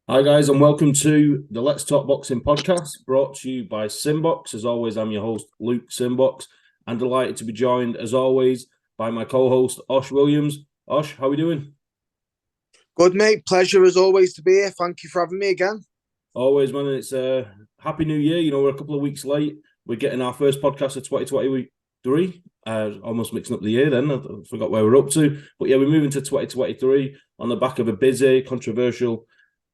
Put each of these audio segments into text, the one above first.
Hi guys, and welcome to the Let's Talk Boxing podcast, brought to you by SimBoxx. As always, I'm your host, Luke SimBoxx, and delighted to be joined, as always, by my co-host, Osh Williams. Osh, how are we doing? Good, mate. Pleasure as always to be here. Thank you for having me again. Always, man. It's a happy new year. You know, we're a couple of weeks late. We're getting our first podcast of 2023. Almost mixing up the year then. I forgot where we're up to. But yeah, we're moving to 2023 on the back of a busy, controversial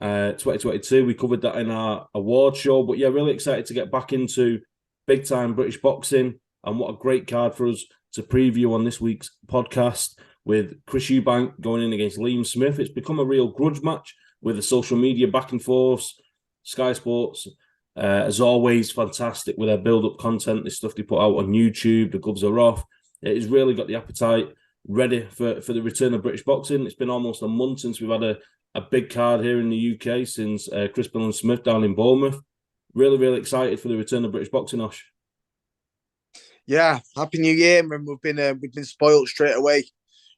2022. We covered that in our award show. But yeah, really excited to get back into big time British boxing. And what a great card for us to preview on this week's podcast with Chris Eubank going in against Liam Smith. It's become a real grudge match with the social media back and forth. Sky Sports, as always, fantastic with their build-up content, this stuff they put out on YouTube. The gloves are off. It has really got the appetite ready for the return of British boxing. It's been almost a month since we've had a big card here in the UK since Chris Smith down in Bournemouth. Really, really excited for the return of British boxing, Osh. Yeah, happy New Year, and we've been spoiled straight away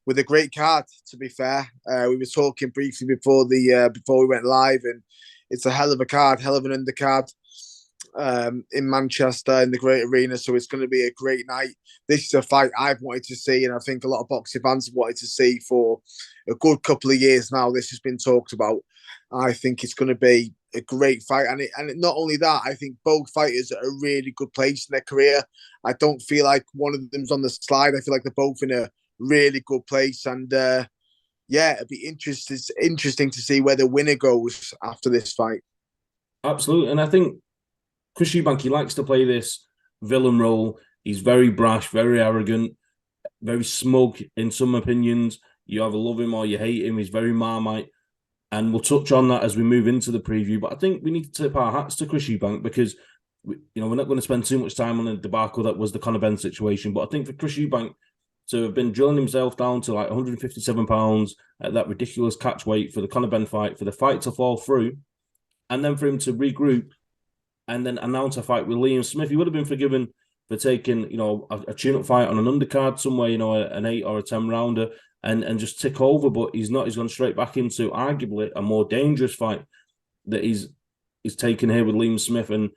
with a great card. To be fair, we were talking briefly before we went live, and it's a hell of a card, hell of an undercard in Manchester in the Great Arena. So it's going to be a great night. This is a fight I've wanted to see, and I think a lot of boxing fans have wanted to see for a good couple of years now. This has been talked about. I think it's going to be a great fight, and not only that, I think both fighters are at a really good place in their career. I don't feel like one of them's on the slide. I feel like they're both in a really good place, and yeah, it'd be interesting to see where the winner goes after this fight. Absolutely. And I think Chris Eubank, he likes to play this villain role. He's very brash, very arrogant, very smug in some opinions. You either love him or you hate him. He's very Marmite. And we'll touch on that as we move into the preview. But I think we need to tip our hats to Chris Eubank because we're not going to spend too much time on the debacle that was the Conor Benn situation. But I think for Chris Eubank to have been drilling himself down to like 157 pounds at that ridiculous catch weight for the Conor Benn fight, for the fight to fall through, and then for him to regroup and then announce a fight with Liam Smith, he would have been forgiven for taking, a tune-up fight on an undercard somewhere, an 8 or a 10 rounder and just tick over. But he's not. He's gone straight back into arguably a more dangerous fight that he's taken here with Liam Smith. And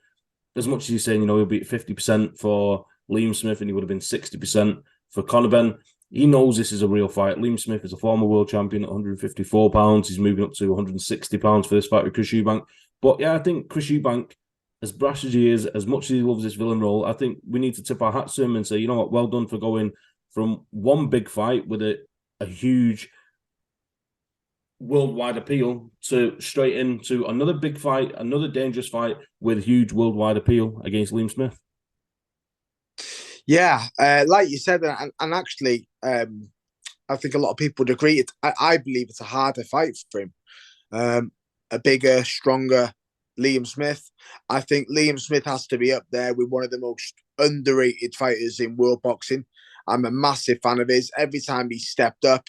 as much as he's saying, he'll be at 50% for Liam Smith and he would have been 60% for Conor Benn, he knows this is a real fight. Liam Smith is a former world champion at 154 pounds. He's moving up to 160 pounds for this fight with Chris Eubank. But yeah, I think Chris Eubank, as brash as he is, as much as he loves this villain role, I think we need to tip our hats to him and say, you know what, well done for going from one big fight with a huge worldwide appeal to straight into another big fight, another dangerous fight with huge worldwide appeal against Liam Smith. Yeah, like you said, and actually, I think a lot of people would agree. I believe it's a harder fight for him. A bigger, stronger Liam Smith. I think Liam Smith has to be up there with one of the most underrated fighters in world boxing. I'm a massive fan of his. Every time he's stepped up,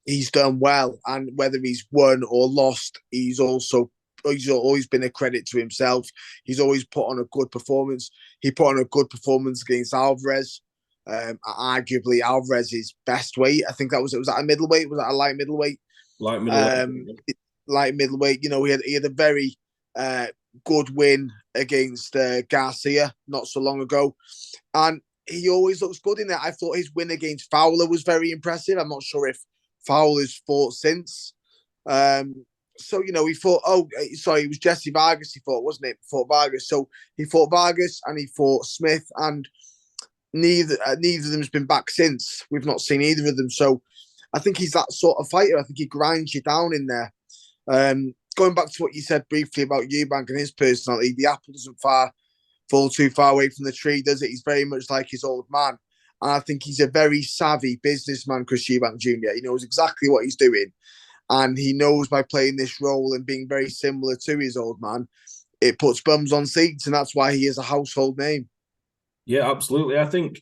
he's done well. And whether he's won or lost, he's always been a credit to himself. He's always put on a good performance. He put on a good performance against Alvarez. Arguably Alvarez's best weight. I think was that a middleweight? Was that a light middleweight? Light middleweight. Light middleweight. He had a very good win against Garcia not so long ago, and he always looks good in there. I thought his win against Fowler was very impressive. I'm not sure if Fowler's fought since. So, he fought, it was Jesse Vargas he fought, wasn't it? Fought Vargas. So he fought Vargas and he fought Smith, and neither of them's been back since. We've not seen either of them. So I think he's that sort of fighter. I think he grinds you down in there. Going back to what you said briefly about Eubank and his personality, the apple doesn't fall too far away from the tree, does it? He's very much like his old man. And I think he's a very savvy businessman, Chris Eubank Jr. He knows exactly what he's doing. And he knows by playing this role and being very similar to his old man, it puts bums on seats, and that's why he is a household name. Yeah, absolutely. I think,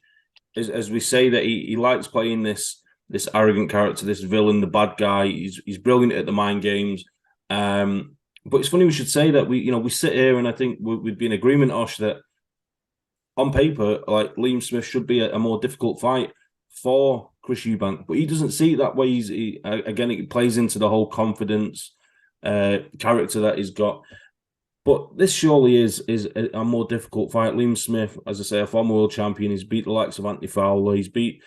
as we say, that he likes playing this arrogant character, this villain, the bad guy. He's brilliant at the mind games. But it's funny we should say that we sit here and I think we'd be in agreement, Osh, that on paper, like Liam Smith should be a more difficult fight for Chris Eubank, but he doesn't see it that way. Again, it plays into the whole confidence character that he's got. But this surely is a more difficult fight. Liam Smith, as I say, a former world champion. He's beat the likes of Anthony Fowler. He's beat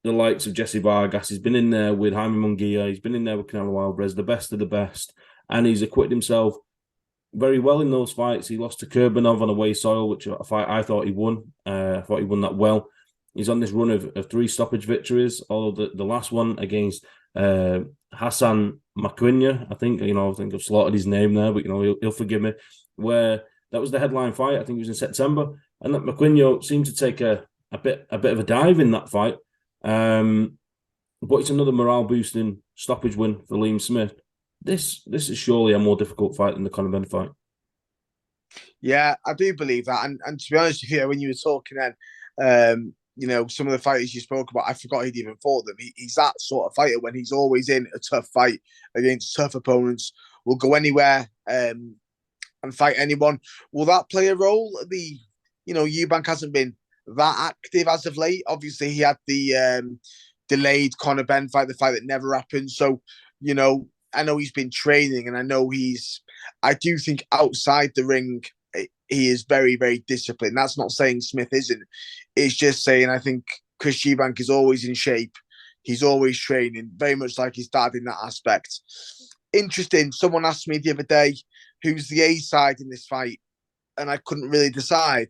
the likes of Jesse Vargas. He's been in there with Jaime Munguia. He's been in there with Canelo Alvarez, the best of the best. And he's acquitted himself very well in those fights. He lost to Kurbanov on away soil, which a fight I thought he won. I thought he won that well. He's on this run of 3 stoppage victories, although the last one against Hassan Maquinya, I think I've slaughtered his name there, but he'll forgive me, where that was the headline fight. I think it was in September, and that Maquinya seemed to take a bit of a dive in that fight. But it's another morale boosting stoppage win for Liam Smith. This is surely a more difficult fight than the Conor Benn fight. Yeah, I do believe that. And to be honest with you, when you were talking then, some of the fighters you spoke about, I forgot he'd even fought them. He's that sort of fighter when he's always in a tough fight against tough opponents, will go anywhere and fight anyone. Will that play a role? Eubank hasn't been that active as of late. Obviously, he had the delayed Conor Benn fight, the fight that never happened. So, I know he's been training, and I do think outside the ring, he is very, very disciplined. That's not saying Smith isn't. It's just saying I think Chris Eubank is always in shape. He's always training, very much like his dad in that aspect. Interesting. Someone asked me the other day, who's the A side in this fight? And I couldn't really decide.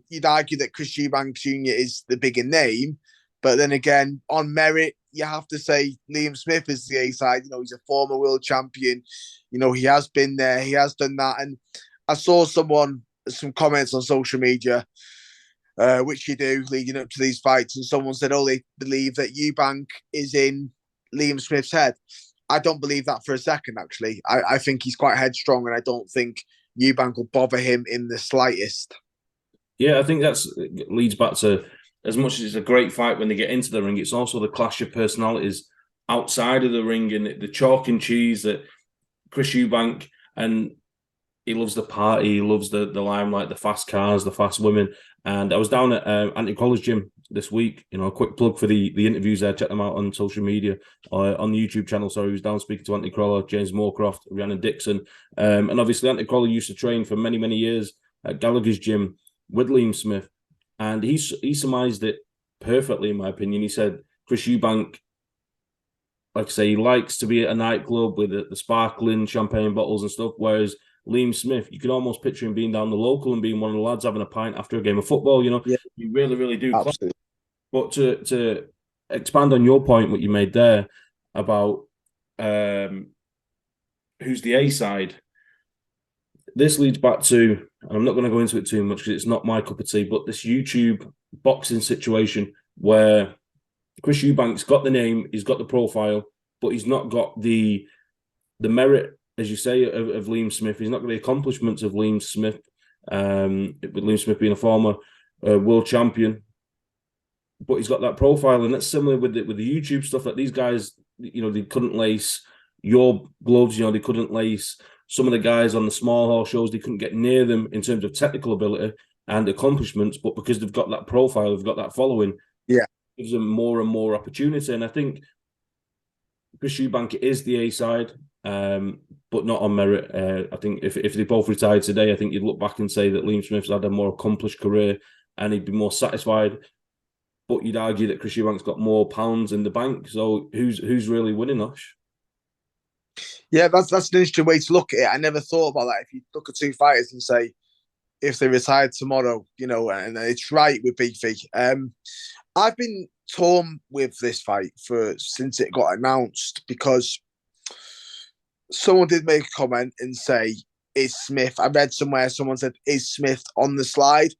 You'd argue that Chris Eubank Jr. is the bigger name, but then again, on merit, you have to say Liam Smith is the A side. He's a former world champion. He has been there. He has done that. And I saw some comments on social media, which you do leading up to these fights, and someone said, they believe that Eubank is in Liam Smith's head. I don't believe that for a second, actually. I think he's quite headstrong, and I don't think Eubank will bother him in the slightest. Yeah, I think that leads back to, as much as it's a great fight when they get into the ring, it's also the clash of personalities outside of the ring and the chalk and cheese that Chris Eubank, and he loves the party, he loves the limelight, the fast cars, the fast women. And I was down at Anthony Crowler's gym this week. A quick plug for the interviews there. Check them out on social media, on the YouTube channel. Sorry, he was down speaking to Anthony Crowler, James Moorcroft, Rhiannon Dixon. And obviously Anthony Crowler used to train for many, many years at Gallagher's gym with Liam Smith. And he surmised it perfectly, in my opinion. He said Chris Eubank, like I say, he likes to be at a nightclub with the sparkling champagne bottles and stuff, whereas Liam Smith, you could almost picture him being down the local and being one of the lads having a pint after a game of football. Yeah. You really, really do. Absolutely. But to expand on your point, what you made there about who's the A side, this leads back to, and I'm not going to go into it too much because it's not my cup of tea, but this YouTube boxing situation where Chris Eubank's got the name, he's got the profile, but he's not got the merit, as you say, of Liam Smith. He's not got the accomplishments of Liam Smith, with Liam Smith being a former world champion. But he's got that profile, and that's similar with the YouTube stuff. That these guys, they couldn't lace your gloves. They couldn't lace some of the guys on the small hall shows. They couldn't get near them in terms of technical ability and accomplishments. But because they've got that profile, they've got that following. Yeah, it gives them more and more opportunity. And I think Chris Eubank is the A side, but not on merit. I think if they both retired today, I think you'd look back and say that Liam Smith's had a more accomplished career and he'd be more satisfied. But you'd argue that Chris Eubank's got more pounds in the bank. So who's really winning, Osh? Yeah, that's an interesting way to look at it. I never thought about that. If you look at two fighters and say, if they retired tomorrow, and it's right with Beefy. I've been torn with this fight since it got announced, because someone did make a comment and say, is Smith, I read somewhere someone said, is Smith on the slide?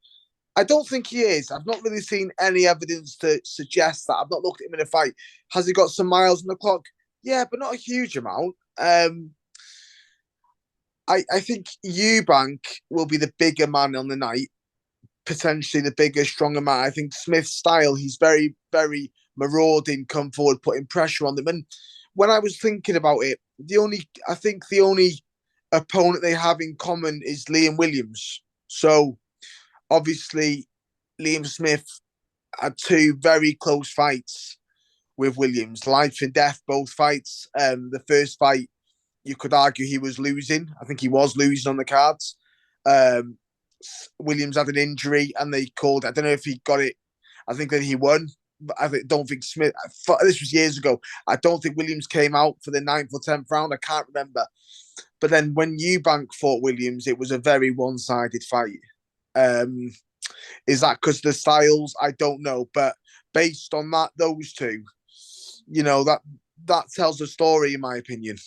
I don't think he is. I've not really seen any evidence to suggest that. I've not looked at him in a fight. Has he got some miles on the clock? Yeah, but not a huge amount. I think Eubank will be the bigger man on the night, potentially the bigger, stronger man. I think Smith's style, he's very, very marauding, come forward, putting pressure on them. And when I was thinking about it, the only opponent they have in common is Liam Williams. So obviously, Liam Smith had two very close fights with Williams, life and death, both fights. The first fight, you could argue he was losing. I think he was losing on the cards. Williams had an injury and they called. I don't know if he got it. I think that he won. But don't think Smith. This was years ago. I don't think Williams came out for the 9th or 10th round. I can't remember. But then when Eubank fought Williams, it was a very one-sided fight. Is that because the styles? I don't know. But based on that, those two, that tells a story, in my opinion.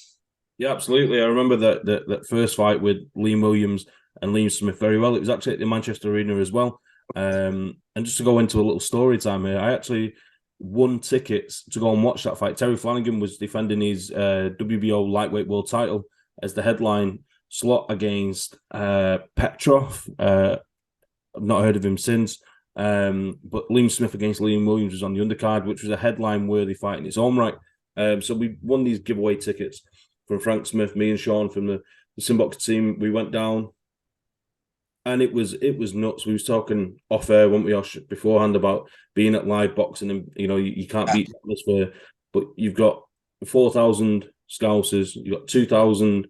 Yeah, absolutely. I remember that first fight with Liam Williams and Liam Smith very well. It was actually at the Manchester Arena as well. And just to go into a little story time here, I actually won tickets to go and watch that fight. Terry Flanagan was defending his WBO lightweight world title as the headline slot against Petrov. I've not heard of him since. But Liam Smith against Liam Williams was on the undercard, which was a headline-worthy fight in its own right. So we won these giveaway tickets from Frank Smith, me and Sean from the SimBoxx team. We went down. And it was nuts. We was talking off air, weren't we, Osh, beforehand about being at live boxing, and you can't beat the atmosphere. But you've got 4,000 Scousers, you've got 2,000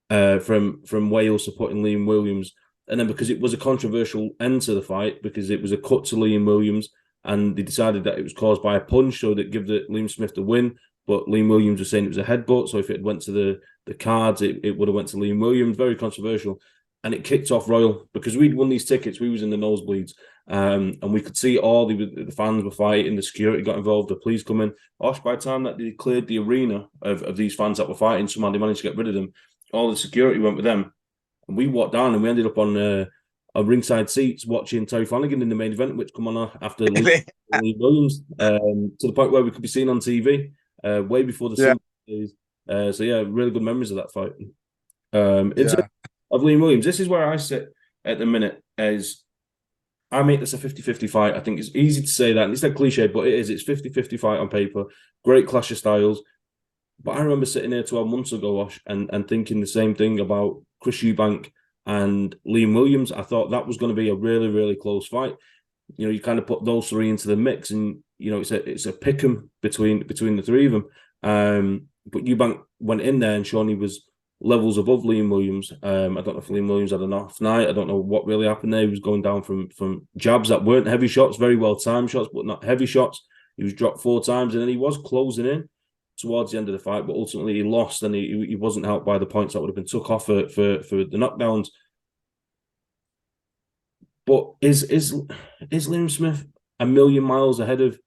from Wales supporting Liam Williams, and then because it was a controversial end to the fight, because it was a cut to Liam Williams, and they decided that it was caused by a punch, so that give Liam Smith the win. But Liam Williams was saying it was a headbutt, so if it went to the cards, it would have went to Liam Williams. Very controversial. And it kicked off royal because we'd won these tickets. We was in the nosebleeds, and we could see all the fans were fighting. The security got involved. The police come in. By the time that they cleared the arena of these fans that were fighting, somehow they managed to get rid of them. All the security went with them, and we walked down and we ended up on a ringside seats watching Terry Flanagan in the main event, which come on after Lee Williams, to the point where we could be seen on TV way before the days. So yeah, really good memories of that fight. Of Liam Williams, this is where I sit at the minute. As I make this a 50-50 fight. I think it's easy to say that, and it's that cliche, but it is. It's 50-50 fight on paper. Great clash of styles. But I remember sitting here 12 months ago, Osh, and thinking the same thing about Chris Eubank and Liam Williams. I thought that was going to be a really, really close fight. You kind of put those three into the mix, and it's a pick 'em between the three of them. But Eubank went in there and shown he was levels above Liam Williams. I don't know if Liam Williams had an off night. I don't know what really happened there. He was going down from jabs that weren't heavy shots, very well timed shots, but not heavy shots. He was dropped 4 times, and then he was closing in towards the end of the fight, but ultimately he lost, and he wasn't helped by the points that would have been took off for the knockdowns. But is Liam Smith a million miles ahead of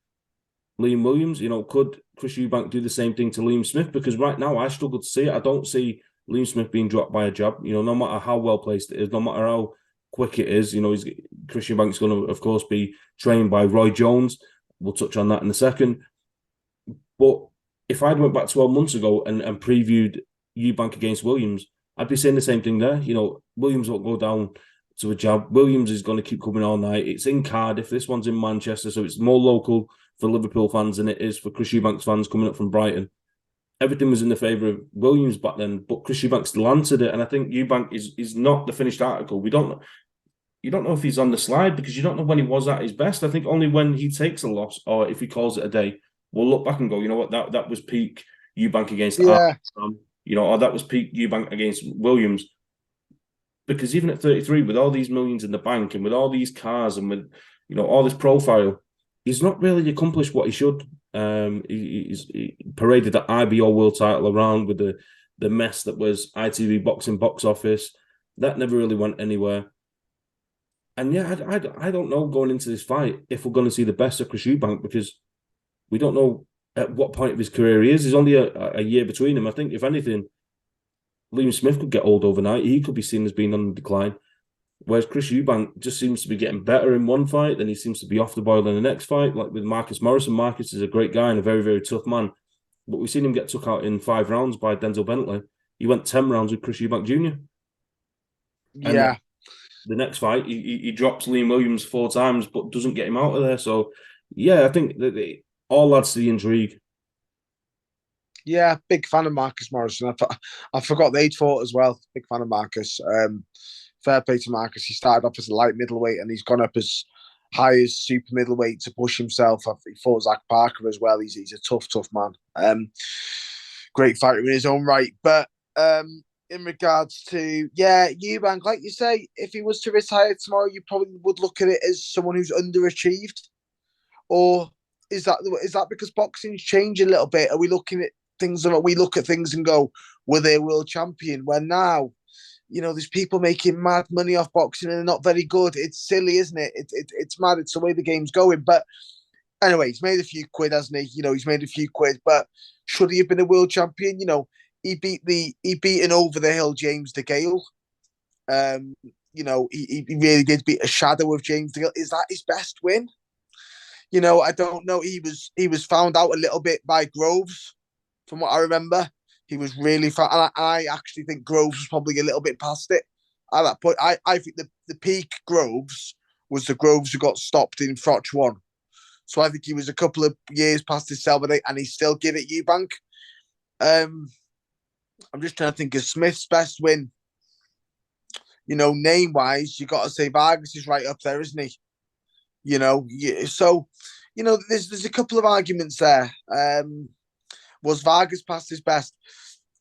Liam Williams? Could Chris Eubank do the same thing to Liam Smith? Because right now I struggle to see it. I don't see Liam Smith being dropped by a jab. No matter how well placed it is, no matter how quick it is, Chris Eubank's going to, of course, be trained by Roy Jones. We'll touch on that in a second. But if I'd went back 12 months ago and previewed Eubank against Williams, I'd be saying the same thing there. Williams won't go down to a jab. Williams is going to keep coming all night. It's in Cardiff. This one's in Manchester, so it's more local for Liverpool fans than it is for Chris Eubank's fans coming up from Brighton. Everything was in the favour of Williams back then, but Chris Eubank still answered it, and I think Eubank is not the finished article. You don't know if he's on the slide because you don't know when he was at his best. I think only when he takes a loss or if he calls it a day, we'll look back and go, you know what, that was peak Eubank against Armstrong, or that was peak Eubank against Williams. Because even at 33, with all these millions in the bank and with all these cars and with all this profile, he's not really accomplished what he should. He paraded that IBO world title around with the mess that was ITV boxing box office. That never really went anywhere. And yeah, I don't know going into this fight if we're going to see the best of Chris Eubank, because we don't know at what point of his career he is. There's only a year between them. I think, if anything, Liam Smith could get old overnight. He could be seen as being on the decline. Whereas Chris Eubank just seems to be getting better in one fight, then he seems to be off the boil in the next fight, like with Marcus Morrison. Marcus is a great guy and a very, very tough man. But we've seen him get took out in 5 rounds by Denzel Bentley. He went 10 rounds with Chris Eubank Jr. Yeah. The next fight, he drops Liam Williams 4 times, but doesn't get him out of there. So, yeah, I think that all adds to the intrigue. Yeah, big fan of Marcus Morrison. I forgot they'd fought as well. Big fan of Marcus. Fair play to Marcus. He started off as a light middleweight and he's gone up as high as super middleweight to push himself. He fought Zach Parker as well. He's a tough man. Great fighter in his own right. But in regards to, yeah, Eubank, like you say, if he was to retire tomorrow, you probably would look at it as someone who's underachieved. Or is that because boxing's changed a little bit? Are we looking at things, and we look at things and go, were they a world champion? Where now, there's people making mad money off boxing and they're not very good. It's silly, isn't it? It's mad. It's the way the game's going. But anyway, he's made a few quid, hasn't he? He's made a few quid. But should he have been a world champion? He beat an over the hill James DeGale. He really did beat a shadow of James DeGale. Is that his best win? I don't know. He was found out a little bit by Groves, from what I remember. He was really found, and I actually think Groves was probably a little bit past it at that point. I think the peak Groves was the Groves who got stopped in Froch 1. So I think he was a couple of years past his sell-by date, and he still give it Eubank. I'm just trying to think of Smith's best win. Name-wise, you got to say Vargas is right up there, isn't he? So, there's a couple of arguments there. Was Vargas past his best?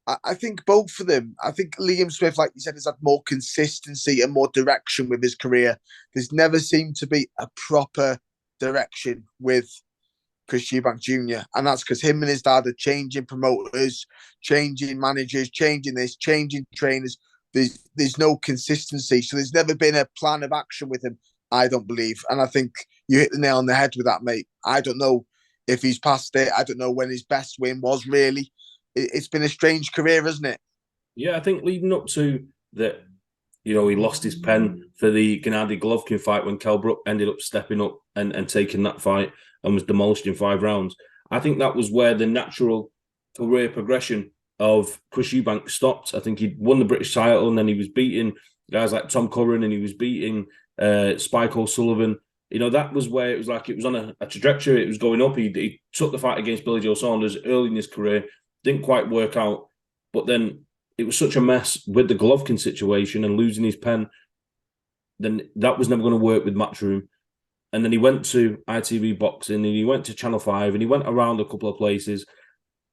I think both of them. I think Liam Smith, like you said, has had more consistency and more direction with his career. There's never seemed to be a proper direction with Chris Eubank Jr. And that's because him and his dad are changing promoters, changing managers, changing this, changing trainers. There's no consistency. So there's never been a plan of action with him, I don't believe. And I think you hit the nail on the head with that, mate. I don't know if he's past it. I don't know when his best win was, really. It's been a strange career, hasn't it? Yeah, I think leading up to that, he lost his pen for the Gennady Golovkin fight when Kell Brook ended up stepping up and taking that fight and was demolished in 5 rounds. I think that was where the natural career progression of Chris Eubank stopped. I think he'd won the British title, and then he was beating guys like Tom Curran, and he was beating Spike O'Sullivan. That was where it was like it was on a trajectory. It was going up. He took the fight against Billy Joe Saunders early in his career. Didn't quite work out. But then it was such a mess with the Golovkin situation and losing his pen. Then that was never going to work with Matchroom. And then he went to ITV Boxing, and he went to Channel 5, and he went around a couple of places.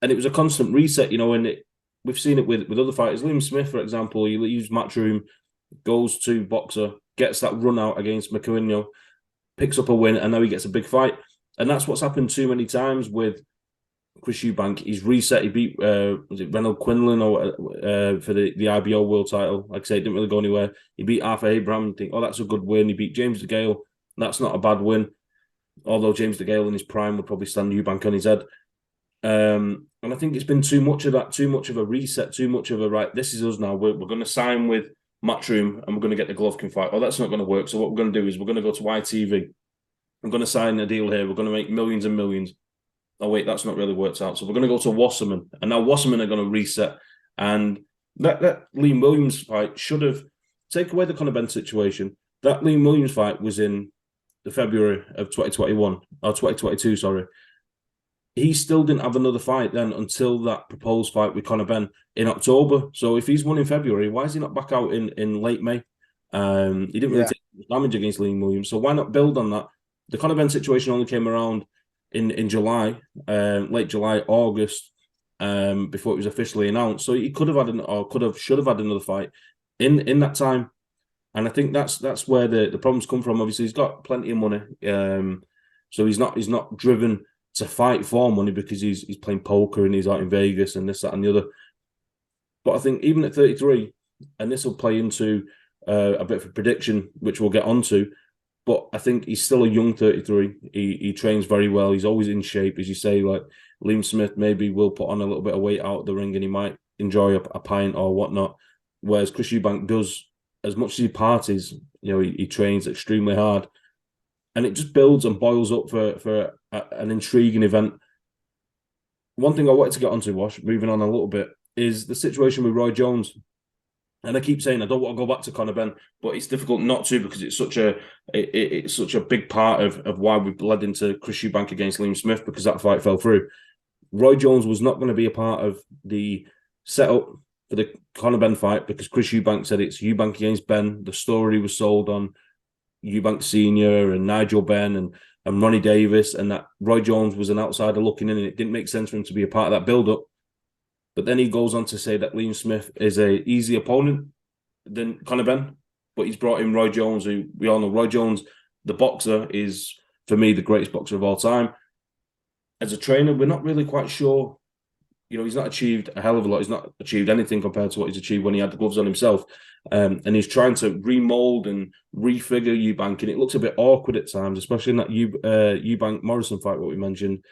And it was a constant reset, and we've seen it with other fighters. Liam Smith, for example, he leaves Matchroom, goes to Boxxer, gets that run out against McQueen, picks up a win, and now he gets a big fight. And that's what's happened too many times with Chris Eubank. He's reset. He beat was it Reynold Quinlan for the IBO world title. Like I say, it didn't really go anywhere. He beat Arthur Abraham and think, that's a good win. He beat James DeGale. That's not a bad win. Although James DeGale in his prime would probably stand Eubank on his head. And I think it's been too much of that, too much of a reset, too much of a, right, this is us now. We're going to sign with Matchroom and we're going to get the Golovkin fight. That's not going to work. So what we're going to do is we're going to go to YTV. I'm going to sign a deal here. We're going to make millions and millions. Oh, wait, that's not really worked out. So we're going to go to Wasserman. And now Wasserman are going to reset. And that Liam Williams fight should have, take away the Conor Benn situation, that Liam Williams fight was in the February of 2021, or 2022, sorry. He still didn't have another fight then until that proposed fight with Conor Benn in October. So if he's won in February, why is he not back out in late May? He didn't really take damage against Liam Williams. So why not build on that? The Conor Benn situation only came around in July, late July, August, before it was officially announced. So he should have had another fight in that time. And I think that's where the problems come from. Obviously, he's got plenty of money, so he's not driven to fight for money because he's playing poker and he's out in Vegas and this, that, and the other. But I think even at 33, and this will play into a bit of a prediction, which we'll get onto. But I think he's still a young 33. He trains very well. He's always in shape, as you say. Like Liam Smith maybe will put on a little bit of weight out of the ring and he might enjoy a pint or whatnot. Whereas Chris Eubank does, as much as he parties, he trains extremely hard. And it just builds and boils up for an intriguing event. One thing I wanted to get onto, Wash, moving on a little bit, is the situation with Roy Jones. And I keep saying I don't want to go back to Conor Benn, but it's difficult not to because it's such a big part of why we've led into Chris Eubank against Liam Smith, because that fight fell through. Roy Jones was not going to be a part of the setup for the Conor Benn fight because Chris Eubank said it's Eubank against Benn. The story was sold on Eubank Sr. and Nigel Benn and Ronnie Davis, and that Roy Jones was an outsider looking in, and it didn't make sense for him to be a part of that build-up. But then he goes on to say that Liam Smith is a easy opponent than Conor Benn. But he's brought in Roy Jones, who we all know. Roy Jones, the boxer, is, for me, the greatest boxer of all time. As a trainer, we're not really quite sure. He's not achieved a hell of a lot. He's not achieved anything compared to what he's achieved when he had the gloves on himself. And he's trying to remold and refigure Eubank, and it looks a bit awkward at times, especially in that Eubank Morrison fight, what we mentioned.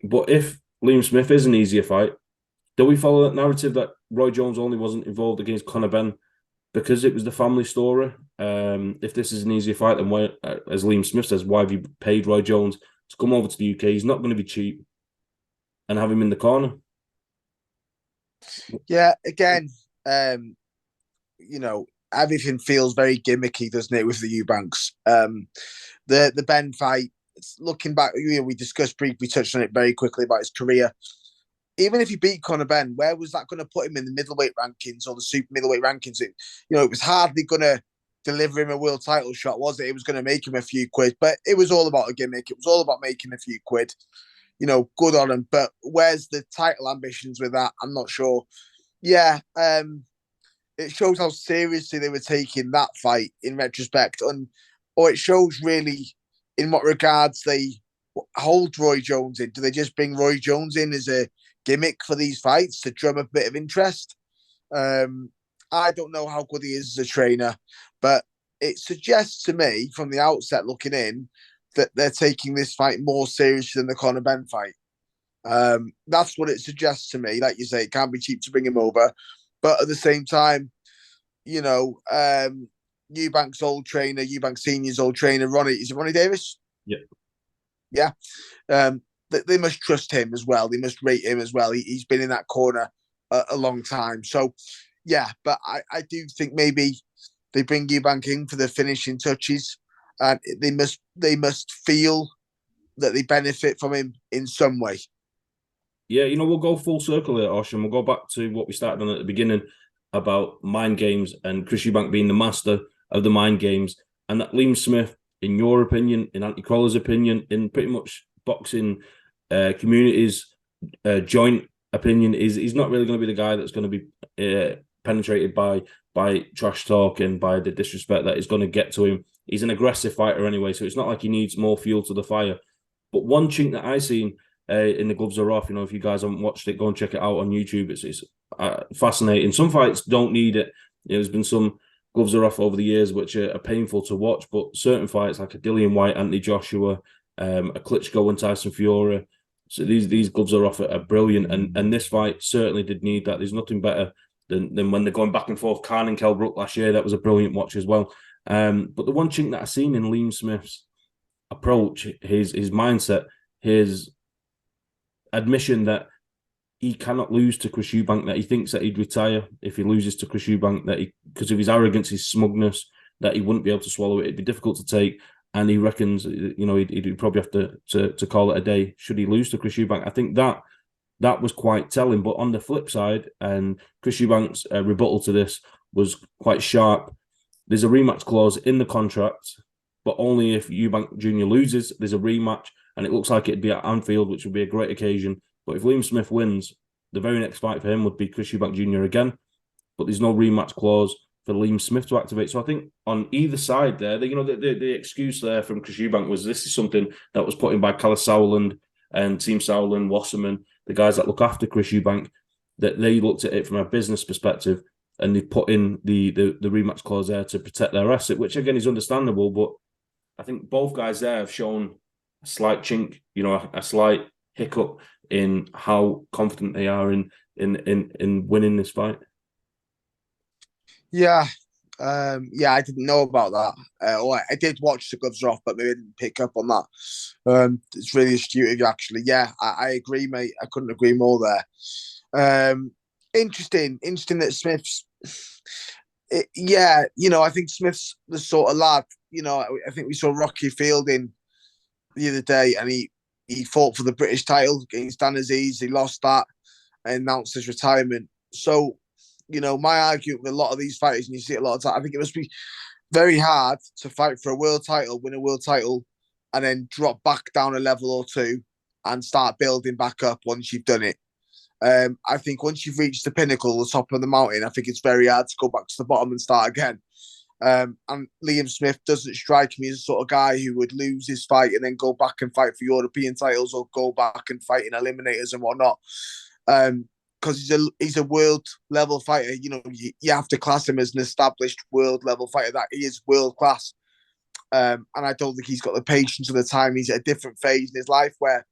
But if Liam Smith is an easier fight, do we follow that narrative that Roy Jones only wasn't involved against Conor Benn because it was the family story? If this is an easier fight, then why, as Liam Smith says, why have you paid Roy Jones to come over to the UK? He's not going to be cheap, and have him in the corner. Yeah, again, everything feels very gimmicky, doesn't it, with the Eubanks? The Benn fight, looking back, we discussed briefly, touched on it very quickly about his career. Even if he beat Conor Benn, where was that going to put him in the middleweight rankings or the super middleweight rankings? It was hardly going to deliver him a world title shot, was it? It was going to make him a few quid, but it was all about a gimmick. It was all about making a few quid. Good on him. But where's the title ambitions with that? I'm not sure. Yeah, it shows how seriously they were taking that fight in retrospect, or it shows really in what regards they hold Roy Jones in. Do they just bring Roy Jones in as a gimmick for these fights to drum a bit of interest? I don't know how good he is as a trainer, but it suggests to me from the outset looking in that they're taking this fight more seriously than the Conor Benn fight. That's what it suggests to me. Like you say, it can't be cheap to bring him over. But at the same time, Eubank's old trainer, Eubank Senior's old trainer, is it Ronnie Davis? Yeah. Yeah. They must trust him as well. They must rate him as well. He's been in that corner a long time. So, yeah, but I do think maybe they bring Eubank in for the finishing touches, and they must feel that they benefit from him in some way. Yeah, we'll go full circle here, Osh, and we'll go back to what we started on at the beginning about mind games and Chris Eubank being the master of the mind games, and that Liam Smith, in your opinion, in Anthony Crowler's opinion, in pretty much boxing community's joint opinion, is he's not really going to be the guy that's going to be penetrated by trash talk and by the disrespect that is going to get to him. He's an aggressive fighter anyway, so it's not like he needs more fuel to the fire. But one chink that I seen in The Gloves Are Off, if you guys haven't watched it, go and check it out on YouTube. It's fascinating. Some fights don't need it. There's been some Gloves Are Off over the years which are painful to watch, but certain fights like a Dillian White, Anthony Joshua, a Klitschko and Tyson Fury, so these Gloves Are Off are brilliant, and this fight certainly did need that. There's nothing better than when they're going back and forth. Khan and Kell Brook last year, that was a brilliant watch as well. But the one chink that I've seen in Liam Smith's approach, his mindset, his admission that he cannot lose to Chris Eubank, that he thinks that he'd retire if he loses to Chris Eubank, that because of his arrogance, his smugness, that he wouldn't be able to swallow it. It'd be difficult to take, and he reckons he'd probably have to call it a day should he lose to Chris Eubank. I think that was quite telling. But on the flip side, and Chris Eubank's rebuttal to this was quite sharp. There's a rematch clause in the contract, but only if Eubank Jr. loses, there's a rematch, and it looks like it'd be at Anfield, which would be a great occasion. But if Liam Smith wins, the very next fight for him would be Chris Eubank Jr. again, but there's no rematch clause for Liam Smith to activate. So I think on either side there, the excuse there from Chris Eubank was this is something that was put in by Callum Sowland and Team Sowland, Wasserman, the guys that look after Chris Eubank, that they looked at it from a business perspective, and they put in the rematch clause there to protect their asset, which again is understandable. But I think both guys there have shown a slight chink, a slight hiccup in how confident they are in winning this fight. Yeah, I didn't know about that. Or I did watch The Gloves Are Off, but maybe I didn't pick up on that. It's really astute of you, actually. Yeah, I agree, mate. I couldn't agree more there. Interesting that Smith's. I think Smith's the sort of lad. I think we saw Rocky Fielding the other day, and he fought for the British title against Dan Aziz. He lost that and announced his retirement. So, my argument with a lot of these fighters, and you see it a lot of time, I think it must be very hard to fight for a world title, win a world title, and then drop back down a level or two and start building back up once you've done it. I think once you've reached the pinnacle, the top of the mountain, I think it's very hard to go back to the bottom and start again. And Liam Smith doesn't strike me as the sort of guy who would lose his fight and then go back and fight for European titles or go back and fight in eliminators and whatnot. Because he's a world level fighter. You know, you have to class him as an established world level fighter. That he is world class. And I don't think he's got the patience or the time. He's at a different phase in his life where